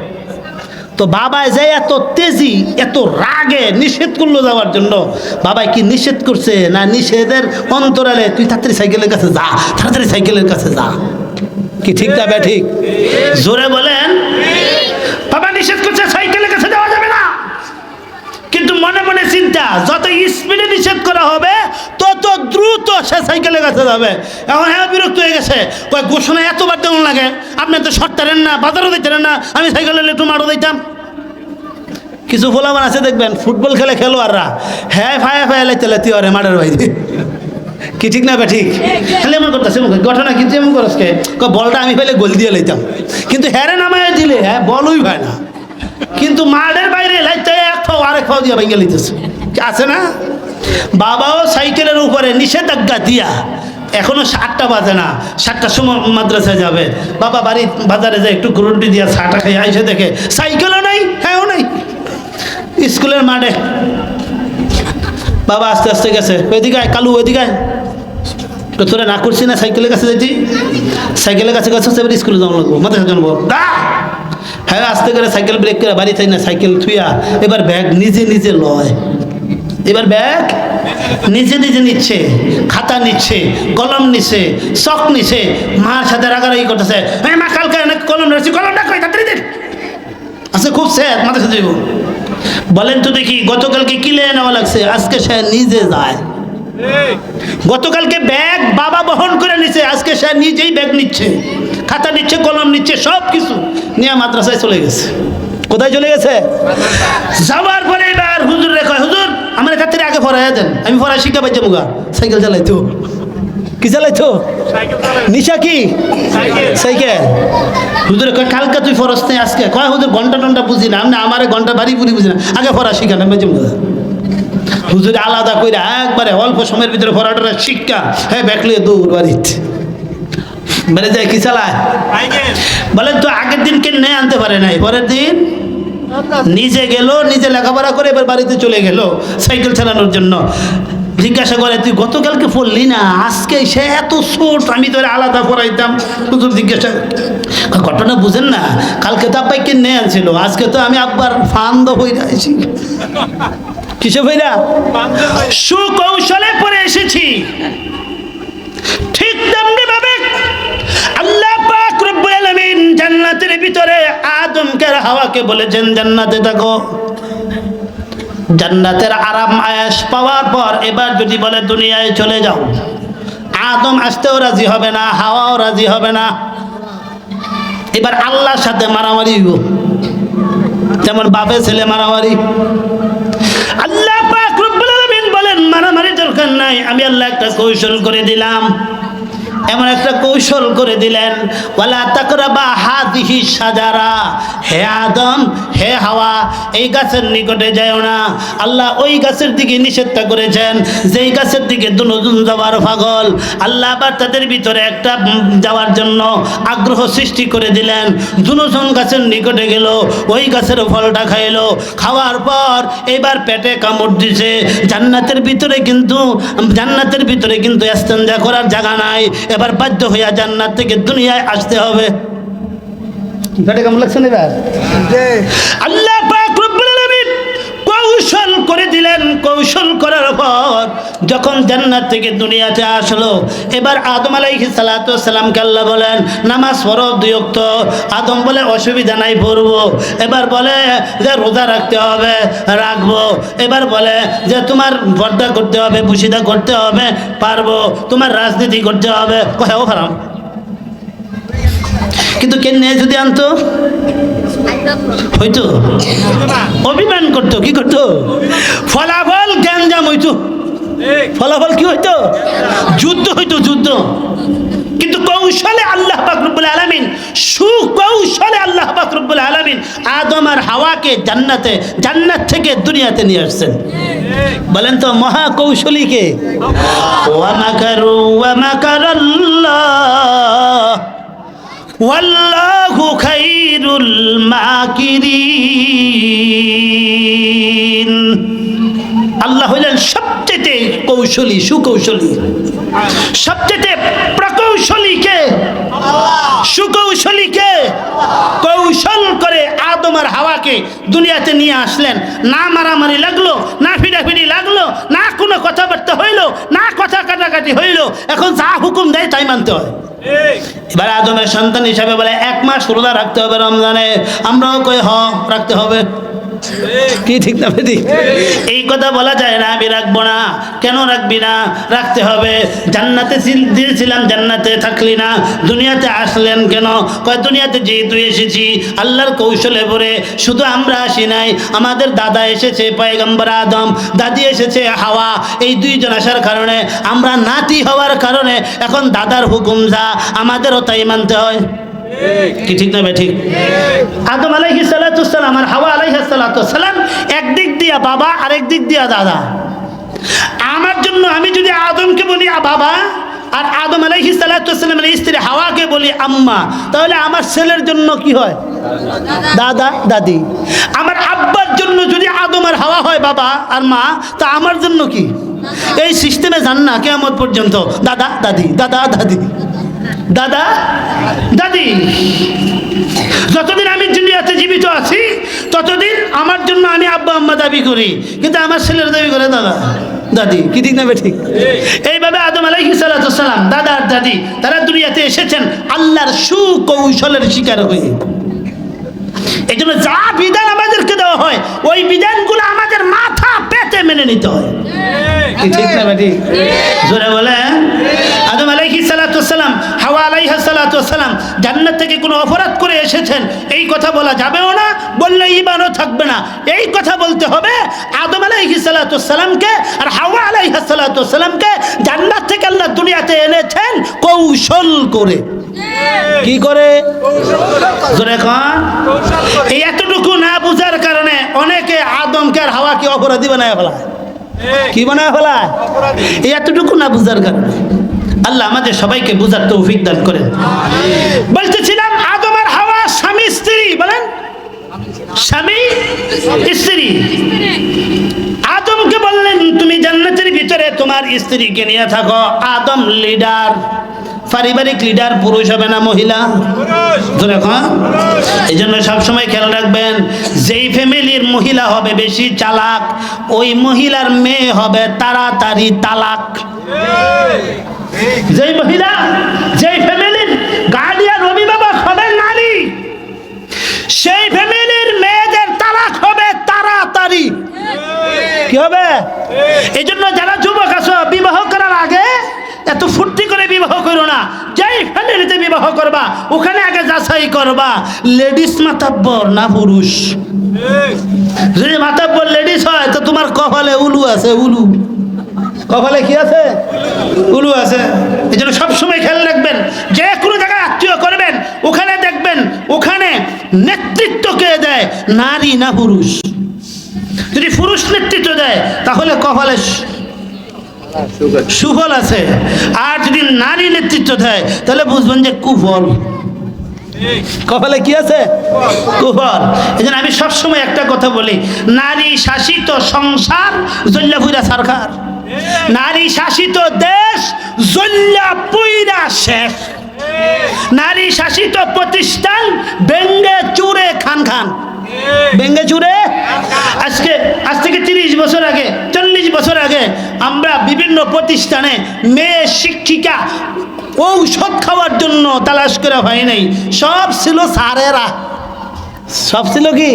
Speaker 1: তো বাবাই যে এত তেজি, এত রাগে নিষেধ করলো যাওয়ার জন্য, বাবাই কি নিষেধ করছে না নিষেধের অন্তরালে তুই তাড়াতাড়ি সাইকেলের কাছে যা, তাড়াতাড়ি সাইকেলের কাছে যা। কি ঠিক না বে ঠিক? জোরে বলেন। বাবা নিষেধ করছে সাইকেলের কাছে যাওয়া যাবে না, কিন্তু মনে মনে চিন্তা যত স্পিডে নিষেধ করা হবে তত দ্রুত সে সাইকেলের কাছে যাবে। এখন হ্যাঁ বিরক্ত হয়ে গেছে, কয় ঘোষণা এতবার দেওয়া লাগে, আপনি তো সরতারেন না, বাজারও দিতেন না, আমি সাইকেলে একটু মারও দিতাম। কিছু ফোলাবান আছে দেখবেন ফুটবল খেলে খেলোয়াড়রা হ্যাঁ ফায়া ফায়া লাইতে লাইতে আরে মাঠের বাইরে। কি ঠিক না বে ঠিক? খালি এমন করতেছে ঘটনা, কিন্তু এমন করছে বলটা আমি ফেলে গোল দিয়ে লাইতাম, কিন্তু হ্যারে নামায় দিলে হ্যাঁ বলই হয় না, কিন্তু মাঠের বাইরে লাইতে এক ফাও আরেক ফাও দিয়ে ভেঙে লিতেছে। আছে না? বাবাও সাইকেলের উপরে নিষেধাজ্ঞা দিয়া, এখনো 7টা বাজে না, 7টার সময় মাদ্রাসায় যাবে। বাবা বাড়ি বাজারে যায় একটু রুটি দিয়া চাটা খাই, আইসে দেখে সাইকেলও নাই, হ্যাঁও নাই। স্কুলের মাঠে বাবা আস্তে আস্তে গেছে, ওইদিকে আয় কালু, ওইদিকে আয়, তো তোরা না করছি না সাইকেলের কাছে যাইতি, সাইকেলের কাছে গেছে, এবার স্কুলে যাওয়া লাগবো, মাদ্রাসা জানবো। হ্যাঁ আস্তে করে সাইকেল ব্রেক করে বাড়ি থাই না, সাইকেল থুইয়া এবার ব্যাগ নিজে নিজে লয়, এবার ব্যাগ নিজে নিজে নিচ্ছে, খাতা নিচ্ছে, কলম নিচ্ছে, চক নিচ্ছে। মার সাথে রাগারাগি করতেছে, হ্যাঁ মা কালকে কলম রাখছি, কলমটা কই তাড়াতাড়ি দিন। আচ্ছা খুব স্যার মাদ্রাসা যাইব, বলেন তো দেখি, গতকালকে কিলে নেওয়া লাগছে, আজকে সে নিজে যায়। গতকালকে ব্যাগ বাবা বহন করে নিচ্ছে, আজকে সে নিজেই ব্যাগ নিচ্ছে, খাতা নিচ্ছে, কলম নিচ্ছে, সব কিছু নিয়ে মাদ্রাসায় চলে গেছে। কোথায় চলে গেছে? যাওয়ার পরে এবার হুজুর রেখা, হুজুর আমার কাছে আগে পড়াইয়া দেন, আমি পড়া শিখা পাইছি মুগা। সাইকেল চালাইতো, কি চালাইতো? নিশা কি সাইকেল। হুজুর কয় কালকে তুই ফরস নেই, আজকে কয় হুজুর ঘন্টা টন্টা বুঝি না, আমি আমার ঘন্টা বাড়ি বুড়ি বুঝি না, আগে পড়া শিখা না পাইছি মুগা। হুজুর আলাদা করে একবারে অল্প সময়ের ভিতরে পড়াটা শিক্ষা, হ্যাঁ ব্যাকলে দৌড় বাড়িতে বেড়ে যায়। কি চালায়? বলেন তো আগের দিন কে নেই আনতে পারে নাই, পরের দিন নিজে গেল, নিজে লেখাপড়া করে এবার বাড়িতে চলে গেল সাইকেল চালানোর জন্য। জিজ্ঞাসা করে তুই গতকালকে পড়লি না, আজকে সে এত ছোট, আমি তোর আলাদা পড়াইতাম। হুজুর জিজ্ঞাসা, ঘটনা বুঝেন না, কালকে তো আব্বাই কিনে আনছিল, আজকে তো আমি আব্বার ফান্দ হয়ে আছি। কিসে ভাইরা? সুকৌশলে পড়ে এসেছি। ঠিক তেমনি ভাবে আল্লাহ পাক রব্বুল আলামিন জান্নাতের ভিতরে আদমকে আর হাওয়াকে বলেছেন জান্নাতে থাকো। জান্নাতের আরাম আয়েশ পাওয়ার পর এবার যদি বলে দুনিয়ায় চলে যাও, আদম আসতেও রাজি হবে না, হাওয়াও রাজি হবে না। এবার আল্লাহর সাথে মারামারি হইব, যেমন বাপে ছেলে মারামারি। আল্লাহ পাক রব্বুল আলামিন বলেন মারামারি দরকার নাই, আমি আল্লাহ একটা কৌশল করে দিলাম। এমন একটা কৌশল করে দিলেন, ওয়ালা তাকরাবা হাযিহি শাজারা, হে আদম হে হাওয়া এই গাছের নিকটে যাও না। আল্লাহ ওই গাছের দিকে নিষেধটা করেছেন যেই গাছের দিকে দুজন যাওয়ার পাগল। আল্লাহ আবার তাদের ভিতরে একটা যাওয়ার জন্য আগ্রহ সৃষ্টি করে দিলেন। দুজন গাছের নিকটে গেল, ওই গাছের ফলটা খাইলো, খাওয়ার পর এবার পেটে কামড় দিছে। জান্নাতের ভিতরে কিন্তু ইস্তেঞ্জা করার জায়গা নাই, এবার বাধ্য হইয়া জান্নাত থেকে দুনিয়ায় আসতে হবে। পেটে কেমন লাগছে না এবার? আল্লাহ পাক রব্বুল আলামিন কৌশল করে দিলেন। কৌশল করার পর যখন জান্নাত থেকে দুনিয়াতে আসলো, এবার আদম আলাইহিস সালাতু ওয়াস সালামকে আল্লাহ বলেন নামাজ পড়ো 2 ওয়াক্ত। আদম বলে অসুবিধা নাই পড়বো। এবার বলে যে রোজা রাখতে হবে, রাখবো। এবার বলে যে তোমার পর্দা করতে হবে, পুশিদা করতে হবে, পারবো। তোমার রাজনীতি করতে হবে, কহেও হারাম। কিন্তু কেনে যদি আনতো হইতো, অভিমান করতো, কি করতো? ফলাফল গ্যাঞ্জাম হইতো, ফলাফল কি হইতো? যুদ্ধ হইতো, যুদ্ধ। কিন্তু কৌশলে আল্লাহ পাক রব্বুল আলামিন, সুকৌশলে আল্লাহ পাক রব্বুল আলামিন আদম আর হাওয়াকে জান্নাত থেকে দুনিয়াতে নিয়ে আসছেন। বলেন তো মহা কৌশলী কে? ওয়া মাকারু ওয়া মাকারাল্লাহ ওয়াল্লাহু খায়রুল মাকিরিন। আল্লাহ হলেন সবচেয়ে কৌশলী, সুকৌশলী। সবচেয়ে প্রকৌশলী কে? সুকৌশলী কে? কৌশল করে আদম আর হাওয়াকে দুনিয়াতে নিয়ে আসলেন। না মারামারি লাগলো, না ফিডাফিডি লাগলো, না কোনো কথাবার্তা হইলো, না কথা কাটাকাটি হইলো। এখন যা হুকুম দেয় তাই মানতে হয়। এবার আদমের সন্তান হিসাবে বলে 1 মাস রোজা রাখতে হবে রমজানে। আমরাও কই রাখতে হবে, কি ঠিক না বেদি? এই কথা বলা যায় না আমি রাখবো না। কেন রাখবি না? রাখতে হবে। জান্নাতে দিয়েছিলাম, জান্নাতে থাকলি না, দুনিয়াতে আসলেন কেন? কয় দুনিয়াতে যেহেতু এসেছি আল্লাহর কৌশলে পড়ে, শুধু আমরা আসি নাই, আমাদের দাদা এসেছে পয়গম্বর আদম, দাদি এসেছে হাওয়া। এই 2 জন আসার কারণে, আমরা নাতি হওয়ার কারণে এখন দাদার হুকুম যা আমাদেরও তাই মানতে হয়। কি ঠিক না ঠিক? আদম আলাইহিস সালাতু ওয়াস সালাম আর হাওয়া আলাইহিস সালাতু ওয়াস সালাম একদিক দিয়া বাবা, আরেক দিক দিয়া দাদা। আমার জন্য আমি যদি আদমকে বলি বাবা আর আদম আলাইহিস সালাতু ওয়াস সালামের স্ত্রী হাওয়াকে বলি আম্মা, তাহলে আমার ছেলের জন্য কি হয়? দাদা দাদি। আমার আব্বার জন্য যদি আদম আর হাওয়া হয় বাবা আর মা, তা আমার জন্য কি? এই সিস্টেমে যান না কিয়ামত পর্যন্ত, দাদা দাদি, দাদা দাদি, দাদা দাদি। যতদিন আমি দুনিয়াতে জীবিত আছি ততদিন আমার জন্য আমি আব্বা আম্মা দাবি করি, কিন্তু আমার ছেলের দাবি করে দাদা দাদি। কি ঠিক না ঠিক? এইভাবে আদম আলাইহিস সালাতু ওয়াস সালাম, দাদা আর দাদি, তারা দুনিয়াতে এসেছেন আল্লাহর সুকৌশলের শিকার হয়ে। এই জন্য যা বিধান আমাদেরকে দেওয়া হয় ওই বিধানগুলো আমাদের মাথা পেতে মেনে নিতে হয়। ঠিক না বেটি? জোরে বলে। আদম আলাইহিস সালাতু ওয়াসসালাম, হাওয়া আলাইহা সালাতু ওয়াসসালাম জান্নাত থেকে কোনো অপরাধ করে এসেছেন, এই কথা বলা যাবেও না, বললে ঈমানও থাকবে না। এই কথা বলতে হবে আদম আলাইহিস সালাতু ওয়াসসালামকে আর হাওয়া আলাইহা সালাতু ওয়াসসালামকে জান্নাত থেকে আল্লাহ দুনিয়াতে এনেছেন কৌশল করে। কি করে? জোরে কন। এই এতটুকু না বুঝার কারণে অনেকে আদমকে আর হাওয়াকে অপরাধী বানায় ফেলায়। কি বানায় ফেলায়? এই এতটুকু না বুঝার কারণে। আল্লাহ আমাদের সবাইকে বুঝার তৌফিক দান করেন। বলতেছিলাম আদম আর হাওয়া স্বামী স্ত্রী, বলেন স্বামী স্ত্রী। আদমকে বললেন তুমি জান্নাতের ভিতরে তোমার স্ত্রীকে নিয়ে থাকো। আদম লিডার, পারিবারিক লিডার, পুরুষ হবে না মহিলা? এই জন্য সবসময় খেয়াল রাখবেন, যেই ফ্যামিলির মহিলা হবে বেশি চালাক, ওই মহিলার মেয়ে হবে তাড়াতাড়ি তালাক। যেই মহিলা, যেই ফ্যামিলির গার্ডিয়ান অভিভাবক হবে নারী, সেই ফ্যামিলির মেয়েদের তালাক হবে তাড়াতাড়ি। কি হবে? এই জন্য যারা যুবক আছো, বিবাহ করার আগে এত ফুর্তি করে বিবাহ করো না। যেই ফ্যামিলিতে বিবাহ করবা ওখানে আগে যাচাই করবা লেডিস মাতাব্বর না পুরুষ। যদি মাতাব্বর লেডিস হয় তো তোমার কপালে উলু আছে। উলু কপালে কি আছে? উলু আছে। এই জন্য সবসময় খেয়াল রাখবেন, যে কোনো জায়গায় আত্মীয় করবেন ওখানে দেখবেন ওখানে নেতৃত্ব কে দেয়, নারী না পুরুষ। যদি পুরুষ নেতৃত্ব দেয় তাহলে কপালে সুফল আছে, আর যদি নারী নেতৃত্ব দেয় তাহলে বুঝবেন যে কুফল। কপালে কি আছে? কুফল। এই জন্য আমি সবসময় একটা কথা বলি, নারী শাসিত সংসার জল্লা পুইরা সরকার, নারী শাসিত দেশ জল্লা পুইরা শেষ, নারী শাসিত প্রতিষ্ঠান ভেঙ্গে চুরে খান খান। ভেঙ্গে চুরে। আজ থেকে 30 বছর আগে, 40 বছর আগে আমরা বিভিন্ন প্রতিষ্ঠানে মেয়ে শিক্ষিকা ঔষধ খাওয়ার জন্য তালাশ করে হয় নাই, সব ছিল স্যারেরা। সব ছিল কি?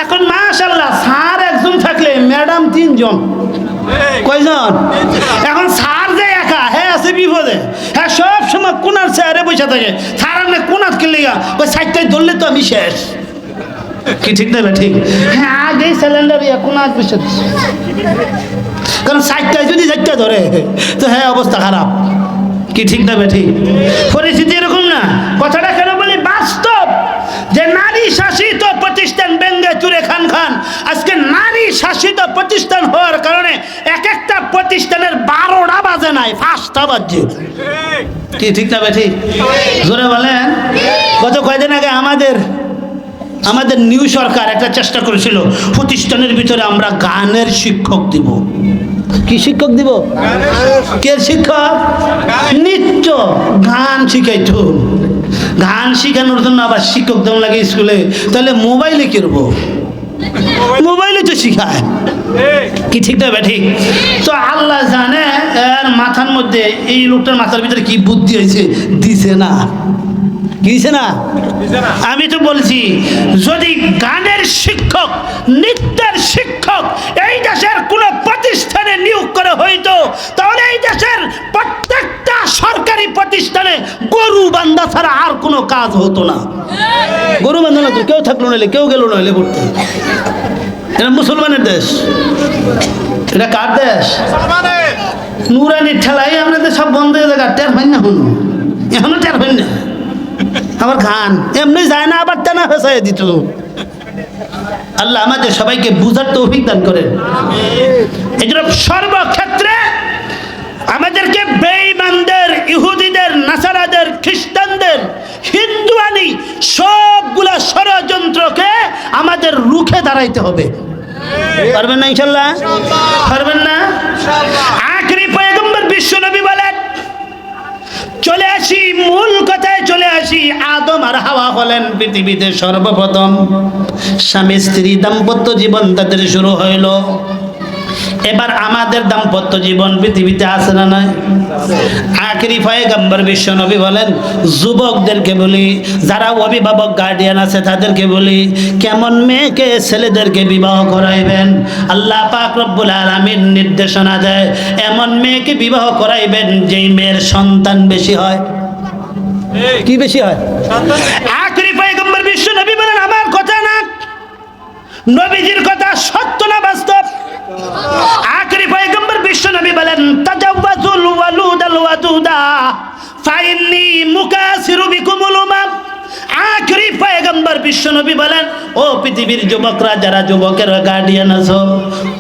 Speaker 1: এখন মাশাআল্লাহ স্যার একজন থাকলে ম্যাডাম 3 জন। কয়জন? এখন স্যার যে একা, হ্যাঁ আছে বিপদে, হ্যাঁ সব সময় কোনার চেয়ারে বসে থাকে। স্যার আপনি কোনার খেলে ওই সাইডটায় ধরলে তো আমি শেষ। কি ঠিক না? ঠিক। হ্যাঁ আগেই সিলিন্ডার কোনার বসে, কারণ সাইডটায় যদি সাইডটা ধরে তো হ্যাঁ অবস্থা খারাপ। কি ঠিক না? ঠিক। পরিস্থিতি এরকম না। কথাটা কেন বলি? বাস্তব যে নারী শাসিত প্রতিষ্ঠান ভেঙ্গে চুরে খান খান। আজকে নারী শাসিত প্রতিষ্ঠান হওয়ার কারণে এক একটা প্রতিষ্ঠানের 12টা বাজে নাই, 5টা বাজছে। কি ঠিক না? ঠিক। জোরে বলেন। গত কয়েকদিন আগে আমাদের নিউ সরকার একটা চেষ্টা করেছিল, প্রতিষ্ঠানের ভিতরে আমরা গানের শিক্ষক দিব। কি শিক্ষক দিব? কে শিক্ষক? নৃত্য গান শিখাইতো। গান শিখানোর জন্য আবার শিক্ষক দেওয়া লাগে স্কুলে, তাহলে মোবাইলে কিনবো? মোবাইলে তো শিখায়। কি ঠিক না? ঠিক। তো আল্লাহ জানে এর মাথার মধ্যে, এই লোকটার মাথার ভিতরে কি বুদ্ধি হয়েছে, দিছে না। দিছে না? আমি তো বলছি, যদি গানের শিক্ষক, নৃত্যের শিক্ষক এই দেশের কোন প্রতিষ্ঠানে নিয়োগ করা হইতো, তাহলে এই দেশের প্রত্যেকটা সরকারি প্রতিষ্ঠানে গরু বান্ধা ছাড়া আর কোনো কাজ হতো না। গরু বান্ধা না তো কেউ থাকলো না, কেউ গেল না করতে। এটা মুসলমানের দেশ। এটা কার দেশ? নুরানির ঠেলাই আমাদের সব বন্ধ হয়ে যায়। টের পাই না, এখনো টের পাই না। আমার খান এমনি যায় না, আবার টানা ফেসাই দিত। আল্লাহ আমাদের সবাইকে বুঝার তৌফিক দান করেন। এই জন্য সর্বক্ষেত্রে আমাদেরকে বেঈমানদের, ইহুদিদের, নাসারাদের, খ্রিস্টানদের, হিন্দুয়ানি সবগুলা ষড়যন্ত্রকে আমাদের রুখে দাঁড়াইতে হবে। পারবেন না ইনশাআল্লাহ? পারবেন না? আখেরি পয়গম্বর বিশ্বনবী বলেন, চলে আসি মূল কথায় চলে আসি। আদম আর হাওয়া হলেন পৃথিবীতে সর্বপ্রথম স্বামী স্ত্রী দাম্পত্য জীবন তাদের শুরু হইল। এবার আমাদের দাম্পত্য জীবন পৃথিবীতে আছে না নাই? আখেরি পয়গম্বর বিশ্ব নবী বলেন, যুবকদেরকে বলি, যারা অভিভাবক গার্ডিয়ান আছে তাদেরকে বলি, কেমন মেয়েকে ছেলেদেরকে বিবাহ করাইবেন। আল্লাহ পাক রব্বুল আলামিন নির্দেশনা দেয়, এমন মেয়েকে বিবাহ করাইবেন যেই মেয়ের সন্তান বেশি হয়। কি বেশি হয়? আখেরি পয়গম্বর বিশ্ব নবী বলেন, আমার কথা না, নবীজির কথা সত্য না বাস্তব? আখেরি পয়গম্বর বিশ্ব নবী বলেন, তাজাওয়াজুল ওয়ালুদাল ওয়াদুদা ফাইন্নী মুকাসিরু বিকুমুল উমাম। আখেরি পয়গম্বর বিশ্ব নবী বলেন, ও পৃথিবীর যুবকরা, যারা যুবকের গার্ডিয়ান আছো,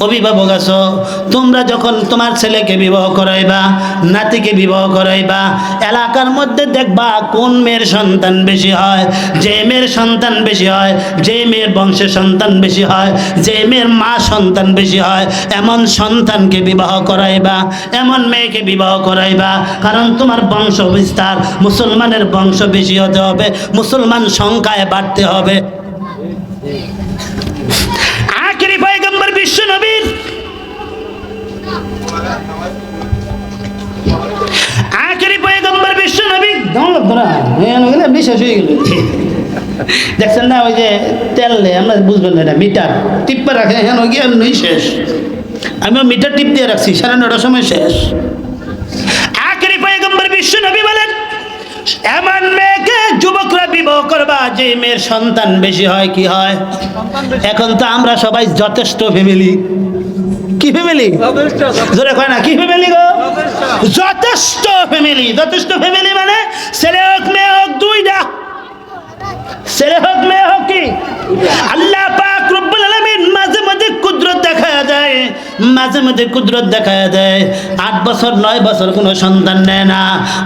Speaker 1: অভিভাবক আছো, তোমরা যখন তোমার ছেলেকে বিবাহ করাইবা, নাতিকে বিবাহ করাইবা, এলাকার মধ্যে দেখবা কোন মেয়ের সন্তান বেশি হয়। যে মেয়ের সন্তান বেশি হয়, যে মেয়ের বংশের সন্তান বেশি হয়, যে মেয়ের মা সন্তান বেশি হয়, এমন সন্তানকে বিবাহ করাইবা, এমন মেয়েকে বিবাহ করাইবা। কারণ তোমার বংশ বিস্তার, মুসলমানের বংশ বেশি হতে হবে, মুসলমান সংখ্যায় বাড়তে হবে। আখেরি পয়গম্বর বিশ্ব নবীর আখেরি পয়গম্বর বিশ্ব নবী বিশ্বাস হয়ে গেল। দেখছেন না, ওই যে তেল আমরা বুঝবেন না, মিটার টিপ্পা রাখে, এখানে গিয়ে নই শেষ। আমিও মিটার টিপ দিয়ে রাখছি, 9:30 সময় শেষ। আখেরি পয়গম্বর বিশ্ব নবী বলেন, এমন মেয়েকে যুবকরা বিবাহ করবা যে মেয়ের সন্তান বেশি হয়। কি হয়? এখন তো আমরা সবাই যথেষ্ট ফ্যামিলি। কি ফ্যামিলি? জোরে কয় না, কি ফ্যামিলি গো? যথেষ্ট ফ্যামিলি। যথেষ্ট ফ্যামিলি মানে ছেলে হোক মেয়ে হোক দুইটা, ছেলে হোক মেয়ে হোক। কি আল্লাহ পাক রব্বুল আলামিন মাঝে মাঝে কুদরত দেখায়া যায়, মাঝে মাঝে কুদরত দেখায়া দেয়। 8 বছর 9 বছর কোনো সন্তান নেয় না,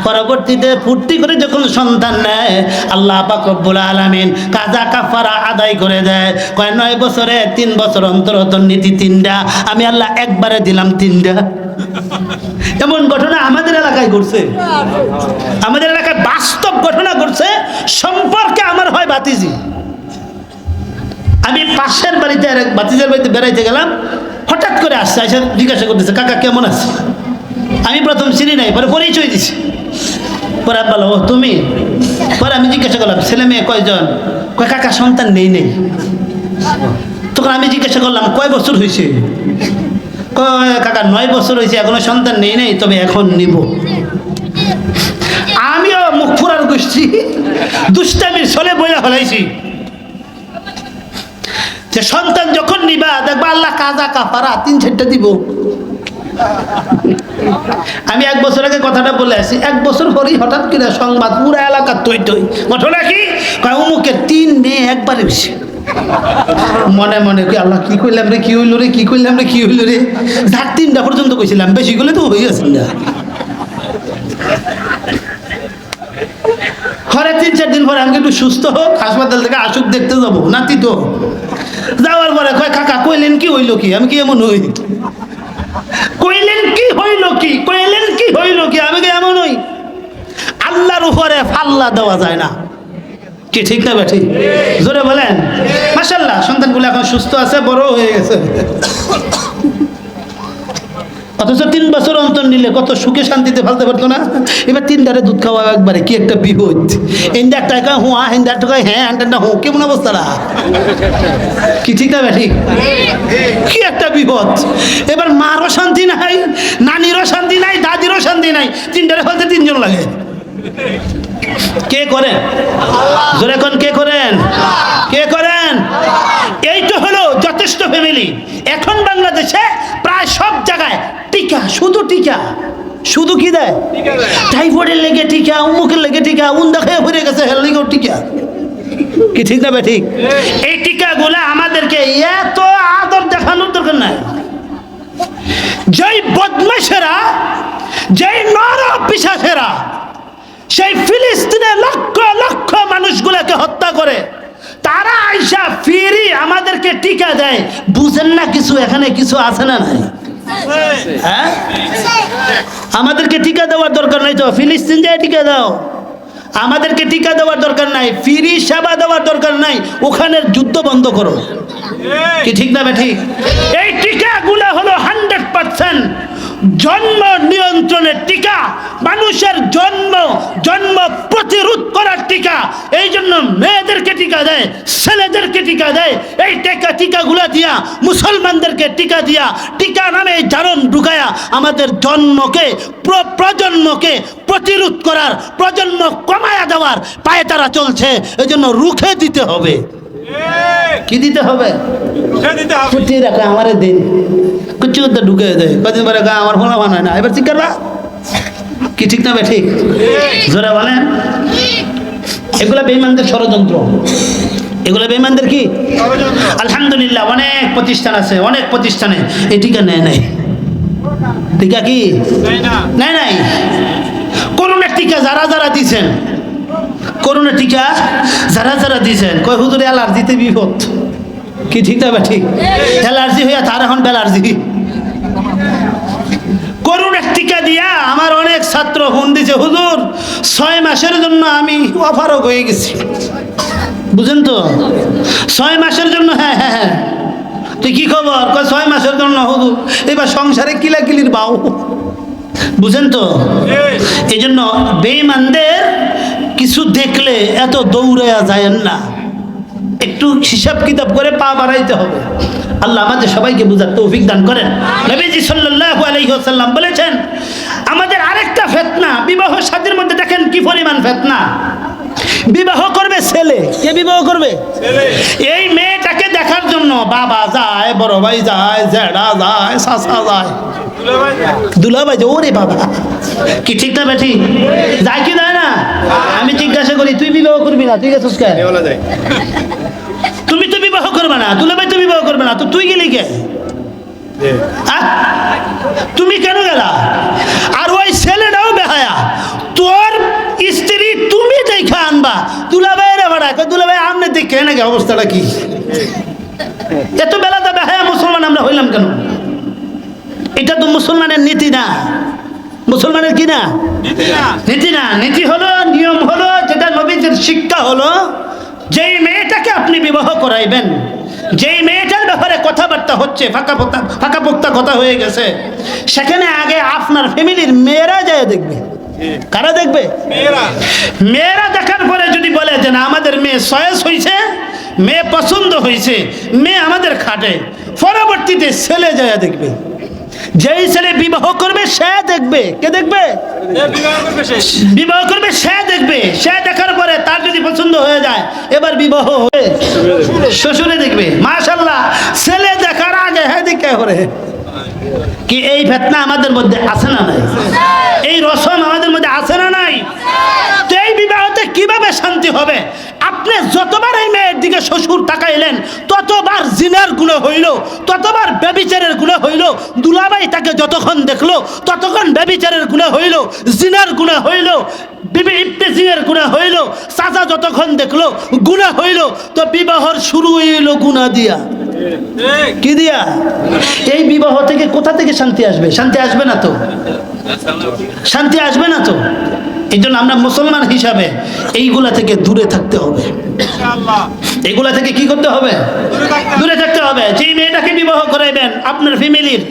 Speaker 1: পরবর্তীতে ফুর্তি করে যখন সন্তান নেয়, আল্লাহ পাক রব্বুল আলামিন কাজা কাফারা আদায় করে দেয়। কয় 9 বছরে 3 বছর অন্তর অন্তর নীতি 3টা, আমি আল্লাহ একবারে দিলাম 3টা। এমন ঘটনা আমাদের এলাকায় ঘটছে, আমাদের এলাকায় বাস্তব ঘটনা ঘটছে। সম্পর্কে আমার হয় ভাতিজি, আমি পাশের বাড়িতে আর এক ভাতিজার বাড়িতে বেড়াইতে গেলাম, হঠাৎ করে আসছে, এসে জিজ্ঞাসা করতেছে, কাকা কেমন আছে? আমি প্রথম চিনি নাই, পরে পরিচয় দিছি। পরে বলো, ও তুমি? পরে আমি জিজ্ঞাসা করলাম, ছেলে মেয়ে কয়জন? কয় কাকা সন্তান নেই। তখন আমি জিজ্ঞাসা করলাম, কয় বছর হয়েছে? কয় কাকা 9 বছর হয়েছে, এখনো সন্তান নেই, তবে এখন নিব। আমিও মুখ ফুরার গোষ্ঠী, দুষ্টামির ছলে বইলা ফেলাইছি যে সন্তান যখন নিবা দেখবা আল্লাহ কাজা কাফারা 3-4টা দিব। আমি 1 বছর আগে কথাটা বলে আসি, 1 বছর পরেই হঠাৎ করে সংবাদ পুরো এলাকা তৈ তৈ। ঘটনা কি? অমুকের 3 মেয়ে একবারে বেশি। মনে মনে কি আল্লাহ কি কইলাম রে, কি হইল রে, কি কইলাম রে, কি হইল রে। যার 3টা পর্যন্ত কইছিলাম, বেশি গেলে তো হয়ে আছে না। ঘরে 3-4 দিন পরে আমি একটু সুস্থ হোক, হাসপাতাল থেকে আসুক, দেখতে যাবো নাতি। তো যাওয়ার পরে কয় কাকা কইলেন কি হইল কি? আমি কি এমন হই? কইলেন কি হইল কি? কইলেন কি হইল কি? আমি কি এমন হই? আল্লাহর উপরে ফাল্লা দেওয়া যায় না। কি ঠিক না বেঠিক? জোরে বলেন। মাশাআল্লাহ, সন্তানগুলো এখন সুস্থ আছে, বড় হয়ে গেছে। অথচ 3 বছর অন্তর নিলে কত সুখে শান্তিতে ফেলতে পারতো না। এবার 3টারে দুধ খাওয়া একবারে কি একটা বিপদ। হিন্দা টাকা হুয়া, হিন্দা টাকা হ্যাঁ, আন্টাটা হু, কেমন অবস্থাটা? কি ঠিক না বেঠিক? কি একটা বিপদ। এবার মারও শান্তি নাই, নানিরও শান্তি নাই, দাদিরও শান্তি নাই। 3টারে ফেলতে 3 জন লাগে। কে করেন? জোরে কোন কে করেন? কে করেন? এই তো হলো যথেষ্ট ফ্যামিলি। এখন বাংলাদেশে প্রায় সব জায়গায় টিকা, শুধু টিকা। শুধু কি দেয়? টাইফয়েডের লেগে টিকা, অমুকের লেগে টিকা, উন্দা খেয়ে ঘুরে গেছে হেল লেগেও টিকা। কি ঠিক না বেঠিক? এই টিকাগুলো আমাদেরকে এত আদর দেখানোর দরকার নাই। যেই বদমাশেরা, যেই নর পিশাচেরা সেই ফিলিস্তিনে লক্ষ লক্ষ মানুষগুলোকে হত্যা করে, তারা আইসা ফিরি আমাদেরকে টিকা দেয়। বুঝেন না কিছু এখানে কিছু আছে না নাই? হ্যাঁ, আমাদেরকে টিকা দেওয়ার দরকার নাই তো, ফিলিস্তিন যায় টিকা দাও। আমাদেরকে টিকা দেওয়ার দরকার নাই, ফ্রি সেবা দেওয়ার দরকার নাই, ওখানের যুদ্ধ বন্ধ করো। কি ঠিক না বেঠিক? এই টিকাগুলো হলো 100% জন্ম নিয়ন্ত্রণের টিকা, মানুষের জন্ম প্রতিরোধ করার টিকা। এই জন্য মেয়েদেরকে টিকা দেয়, ছেলেদেরকে টিকা দেয়। এই টিকাগুলা দিয়া, মুসলমানদেরকে টিকা দিয়া, টিকা নামে জারণ ঢুকায়া আমাদের প্রজন্মকে প্রতিরোধ করার, প্রজন্ম কমায়া দেওয়ার পায়ে তারা চলছে। এই জন্য রুখে দিতে হবে। কি দিতে হবে? ফুটিয়ে রাখা আমার দিন কিছু ঢুকে দেয়, কদিন পরে আমার ফোলা বানায় না, এবার ঠিক করবা কি? ঠিক না? ঠিক জোরে বলেন। এগুলা বেঈমানদের ষড়যন্ত্র। এগুলা বেঈমানদের কি? আলহামদুলিল্লাহ অনেক প্রতিষ্ঠান আছে, অনেক প্রতিষ্ঠানে এই টিকা নেয় নাই। টিকা কি নেয় নাই? করোনার টিকা যারা দিয়েছেন, করোনা টিকা যারা দিয়েছেন, কয় হুজুর অ্যালার্জিতে বিপদ। কি ঠিক না? ঠিক অ্যালার্জি হইয়া তার এখন ব্যালার্জি। করোনার টিকা দিয়া আমার অনেক ছাত্র ফোন দিছে, হুজুর 6 মাসের জন্য আমি অপারগ হয়ে গেছি। বুঝেন তো? 6 মাসের জন্য। হ্যাঁ হ্যাঁ হ্যাঁ। তুই কি খবর? 6 মাসের জন্য হুজুর এবার সংসারে কিলাকিলির বাউ। বুঝেন তো? এই জন্য বেঈমানদের কিছু দেখলে এত দৌড়াইয়া যায়েন না, একটু হিসাব কিতাব করে পা বাড়াইতে হবে। আল্লাহ আমাদের সবাইকে বুঝার তৌফিক দান করেন। নবীজি সাল্লাল্লাহু আলাইহি ওয়াসাল্লাম বলেছেন, আমাদের আরেকটা ফিতনা বিবাহ শাদীর মধ্যে দেখেন কি পরিমাণ ফিতনা। বিবাহ করবে ছেলে, কে বিবাহ করবে? ছেলে। এই মেয়েটাকে দেখার জন্য বাবা যায়, বড় ভাই যায়, জেঠা যায়, চাচা যায়, দুলাভাই যায়। ওরে বাবা, কি ঠিক না? বেঠি যায় কি যায় না? আমি জিজ্ঞাসা করি, তুই বিবাহ করবি না? তুই গেছিস কে? তুমি তো বিবাহ করবে না, দুলাভাই তো বিবাহ করবে না, তো তুই গেলি কে? তুমি কেন গেলা? আর ওই ছেলেটাও বেহায়া, তোর স্ত্রী তুমি দেখা আনবা, দুলাভাই রে ভাড়া, দুলাভাই আমনে দেখে নাকি অবস্থাটা কি? এত বেলাতে বেহায়া মুসলমান আমরা হইলাম কেন? এটা তো মুসলমানের নীতি না। মুসলমানের কি না? নীতি না। নীতি হলো, নিয়ম হলো, যেটা নবীজির শিক্ষা হলো, যেই মেয়েটাকে আপনি বিবাহ করাইবেন, যেই মেয়েটার ব্যাপারে কথাবার্তা হচ্ছে, ফাঁকা পোক্তা কথা হয়ে গেছে, সেখানে আগে আপনার ফ্যামিলির মেয়েরা যায় দেখবে। কারা দেখবে? মেয়েরা দেখার পরে যদি বলে যে না আমাদের মেয়ে চয়েস হয়েছে, মেয়ে পছন্দ হয়েছে, মেয়ে আমাদের খাটে, পরবর্তীতে ছেলে যায় দেখবে। যেই ছেলে বিবাহ করবে সে দেখবে। কে দেখবে? বিবাহ করবে সে দেখবে। সে দেখার পরে তার যদি পছন্দ হয়ে যায়, এবার বিবাহ হয়ে শ্বশুরে দেখবে। মাশাআল্লাহ, ছেলে দেখার আগে হ্যাঁ দেখে করে কি? এই ফিতনা আমাদের মধ্যে আছে না নাই? এই রসম আমাদের মধ্যে আছে না নাই? তো এই বিবাহতে কিভাবে শান্তি হবে? আপনি যতবার এই মেয়ের দিকে শ্বশুর তাকাইলেন, ততবার জিনার গুনাহ হইল, ততবার ব্যভিচারের গুনাহ হইল। দুলাভাই তাকে যতক্ষণ দেখলো, ততক্ষণ ব্যভিচারের গুনাহ হইল, জিনার গুনাহ হইল, বিবি ইফতেজিংয়ের গুনাহ হইল। চাচা যতক্ষণ দেখলো গুনাহ হইল। তো বিবাহর শুরু হইল গুনাহ দিয়া। কি দিয়া? এই বিবাহ থেকে কোথা থেকে শান্তি আসবে? শান্তি আসবে না তো, শান্তি আসবে না তো। এই জন্য আমরা মুসলমান হিসাবে এইগুলা থেকে দূরে থাকতে হবে। এইগুলা থেকে কি করতে হবে? দূরে থাকতে হবে। যে মেয়েটাকে বিবাহ করাইবেন, আপনার ফ্যামিলির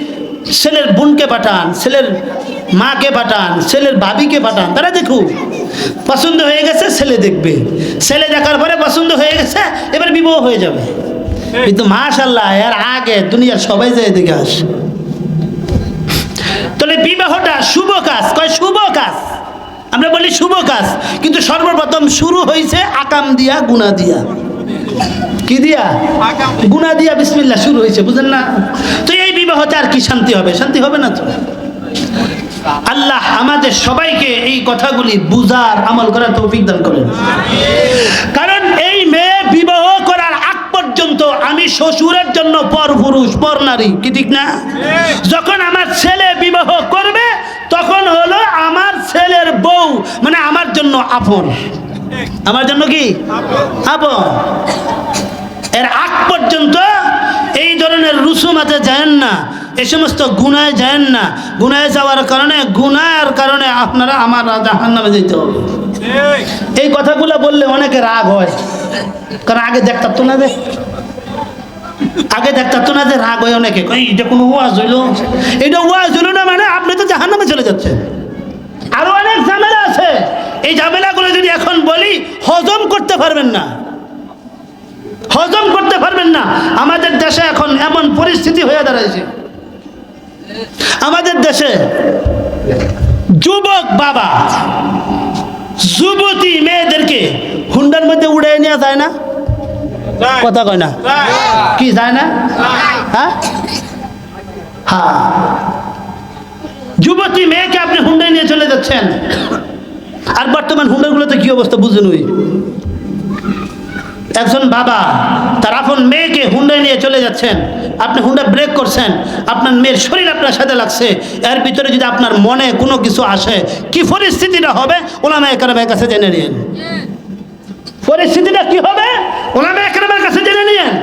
Speaker 1: ছেলের বোনকে পাঠান, ছেলের মাকে পাঠান, ছেলের ভাবিকে পাঠান, তারা দেখুক। পছন্দ হয়ে গেছে ছেলে দেখবে, ছেলে দেখার পরে পছন্দ হয়ে গেছে, এবার বিবাহ হয়ে যাবে। কিন্তু মাশাআল্লাহ এর আগে দুনিয়ার সবাই যায় দেখে আসে। তাহলে বিবাহটা শুভ কাজ, কয় শুভ কাজ, আমরা বলি শুভ কাজ, কিন্তু সর্বপ্রথম শুরু হয়েছে আকাম দিয়া, গুনাহ দিয়া। কি দিয়া? গুনাহ দিয়া বিসমিল্লাহ শুরু হয়েছে, বুঝেন না? তো এই বিবাহতে আর কি শান্তি হবে? শান্তি হবে না তো। আল্লাহ আমাদের সবাইকে এই কথাগুলি বুঝার, আমল করার তৌফিক দান করেন। কারণ এই মেয়ে বিবাহ করার আগ পর্যন্ত আমি শ্বশুরের জন্য পর পুরুষ, পর নারী। কি ঠিক না? যখন আমার ছেলে বিবাহ করবে, তখন হলো আমার ছেলের বউ, মানে আমার জন্য আপন। আমার জন্য কি? আপন। এর আগ পর্যন্ত এই ধরনের রুসুমাতে যান না, এই সমস্ত গুনায় যান না। গুনায় যাওয়ার কারণে, গুনার কারণে আপনারা আমার জাহান্নামে যেতে হবে। এই কথাগুলো বললে অনেকে রাগ হয়, কারণ আগে দেখতাম তো না, আগে দেখতাম তো না যে রাগ হয় অনেকে। এটা কোনো ওয়াজ হইল? এটা ওয়াজ হইল না মানে আপনি তো জাহান্নামে চলে যাচ্ছে। আরো অনেক ঝামেলা আছে, এই ঝামেলাগুলো যদি এখন বলি হজম করতে পারবেন না, হজম করতে পারবেন না। আমাদের দেশে এখন এমন পরিস্থিতি হয়ে দাঁড়াইছে, আমাদের দেশে যুবক বাবা যুবতী মেয়েদেরকে হুন্ডার মধ্যে উড়ে নেওয়া যায় না? কথা কয় না কি যায় না? হ্যাঁ হ্যাঁ, যুবতী মেয়েকে আপনি হুন্ডায় নিয়ে চলে যাচ্ছেন। আর বর্তমান হুন্ডারগুলোতে কি অবস্থা বুঝুন। ওই একজন বাবা তার আপন মেয়েকে হুন্ডায় নিয়ে চলে যাচ্ছেন, আপনি হুন্ডা ব্রেক করছেন, আপনার মেয়ের শরীর আপনার সাথে লাগছে, এর ভিতরে যদি আপনার মনে কোনো কিছু আসে কি পরিস্থিতিটা হবে উলামায়ে কেরামের কাছে জেনে নিন। পরিস্থিতিটা কি হবে উলামায়ে কেরামের কাছে জেনে নিন।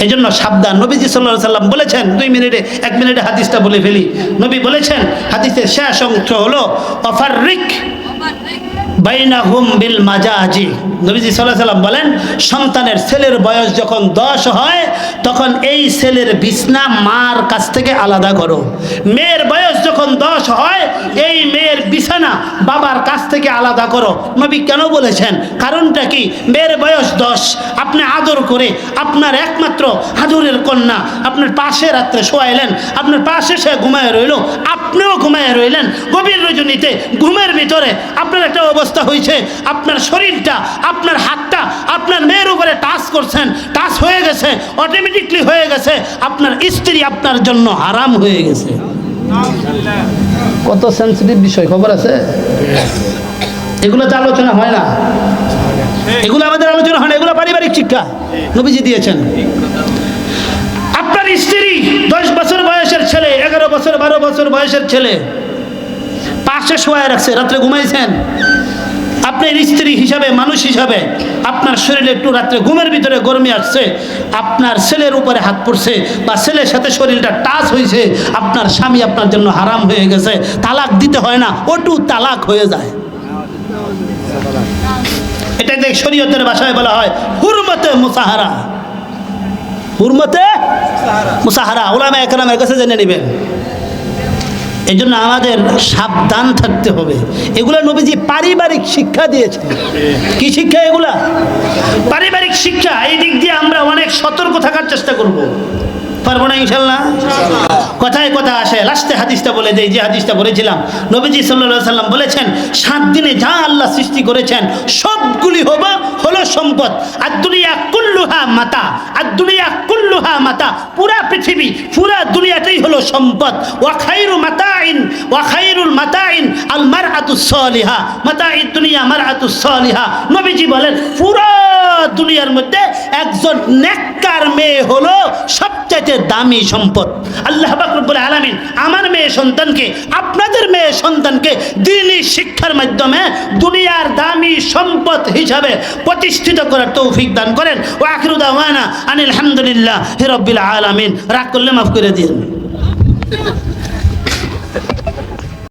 Speaker 1: এই জন্য সাবধান। নবীজি সাল্লাল্লাহু আলাইহি সাল্লাম বলেছেন, 1 মিনিটে হাদিসটা বলে ফেলি। নবী বলেছেন, হাদিসের শেষ অংশ হলো অফাররিক বাইনাহুম বিল মাজাজি। নবীজি সাল্লাল্লাহু আলাইহি সাল্লাম বলেন, সন্তানের ছেলের বয়স যখন 10 হয় তখন এই ছেলের বিছনা মার কাছ থেকে আলাদা করো। মেয়ের বয়স যখন 10 হয় এই মেয়ের বিছানা বাবার কাছ থেকে আলাদা করো। নবী কেন বলেছেন? কারণটা কি? মেয়ের বয়স 10, আপনি আদর করে আপনার একমাত্র আদরের কন্যা আপনার পাশে রাত্রে শোয়াইলেন, আপনার পাশে সে ঘুমায় রইল, আপনিও ঘুমায় রইলেন। গভীর রজনীতে ঘুমের ভিতরে আপনার একটা অবস্থা হয়েছে, আপনার শরীরটা আপনার হাতটা আপনার মেয়ের উপরে টাচ করছেন, টাচ হয়ে গেছে, অটোমেটিকলি হয়ে গেছে, আপনার স্ত্রী আপনার জন্য হারাম হয়ে গেছে। কত সেন্সিটিভ বিষয়, খবর আছে? এগুলো তো আলোচনা হয় না, এগুলো আমাদের আলোচনা হয় না, এগুলো পারিবারিক শিক্ষা নবীজি দিয়েছেন। আপনার স্ত্রী 10 বছর বয়সের ছেলে, 11 বছর 12 বছর বয়সের ছেলে পাশে শোয়ায় রাখছে, রাত্রে ঘুমাইছেন। আপনার স্ত্রী হিসাবে, মানুষ হিসাবে আপনার শরীরে একটু রাত্রে ঘুমের ভিতরে গরমি আসছে, আপনার ছেলের উপরে হাত পড়ছে বা ছেলের সাথে শরীরটা টাচ হয়েছে, আপনার স্বামী আপনার জন্য হারাম হয়ে গেছে। তালাক দিতে হয় না, ওটু তালাক হয়ে যায়। এটাকে শরীয়তের ভাষায় বলা হয় হুরমতে মুসাহারা। হুরমতে মুসাহারা উলামায়ে কেরামের কাছে জেনে নেবেন। এই জন্য আমাদের সাবধান থাকতে হবে। এগুলা নবীজি পারিবারিক শিক্ষা দিয়েছেন। কি শিক্ষা এগুলা? পারিবারিক শিক্ষা। এই দিক দিয়ে আমরা অনেক সতর্ক থাকার চেষ্টা করব। পারবো না ইনশাল্লাহ? কথায় কথা আসে। লাস্টে হাদিসটা বলে দেই, যে হাদিসটা বলেছিলাম। নবীজি সাল্লাল্লাহু আলাইহি সাল্লাম বলেছেন, 7 দিনে যা আল্লাহ সৃষ্টি করেছেন সবগুলি হলো সম্পদ। আর দুনিয়া কুল্লুহা মাতা, আর দুনিয়া কুল্লুহা মাতা, পুরা পৃথিবী পুরা দুনিয়াটাই হলো সম্পদ। ওয়া খায়রু মাতাইন, ওয়া খায়রুল মাতাইন আল মারআতুস সালিহা, মাতাইদ দুনিয়া মারআতুস সালিহা। নবীজি বলেন পুরা দুনিয়ার মধ্যে একজন নেককার মেয়ে হলো সবচেয়ে দামি সম্পদ। আল্লাহ পাক রব্বুল আলামিন আমার মেয়ে সন্তানকে, আপনাদের মেয়ে সন্তানকে দ্বীনি শিক্ষার মাধ্যমে দুনিয়ার দামি সম্পদ হিসাবে প্রতিষ্ঠিত করার তৌফিক দান করেন। ওয়া আখিরু দাওয়ানা আনিল হামদুলিল্লাহি রাব্বিল আলামিন। রাগ করলে মাফ করে দিন।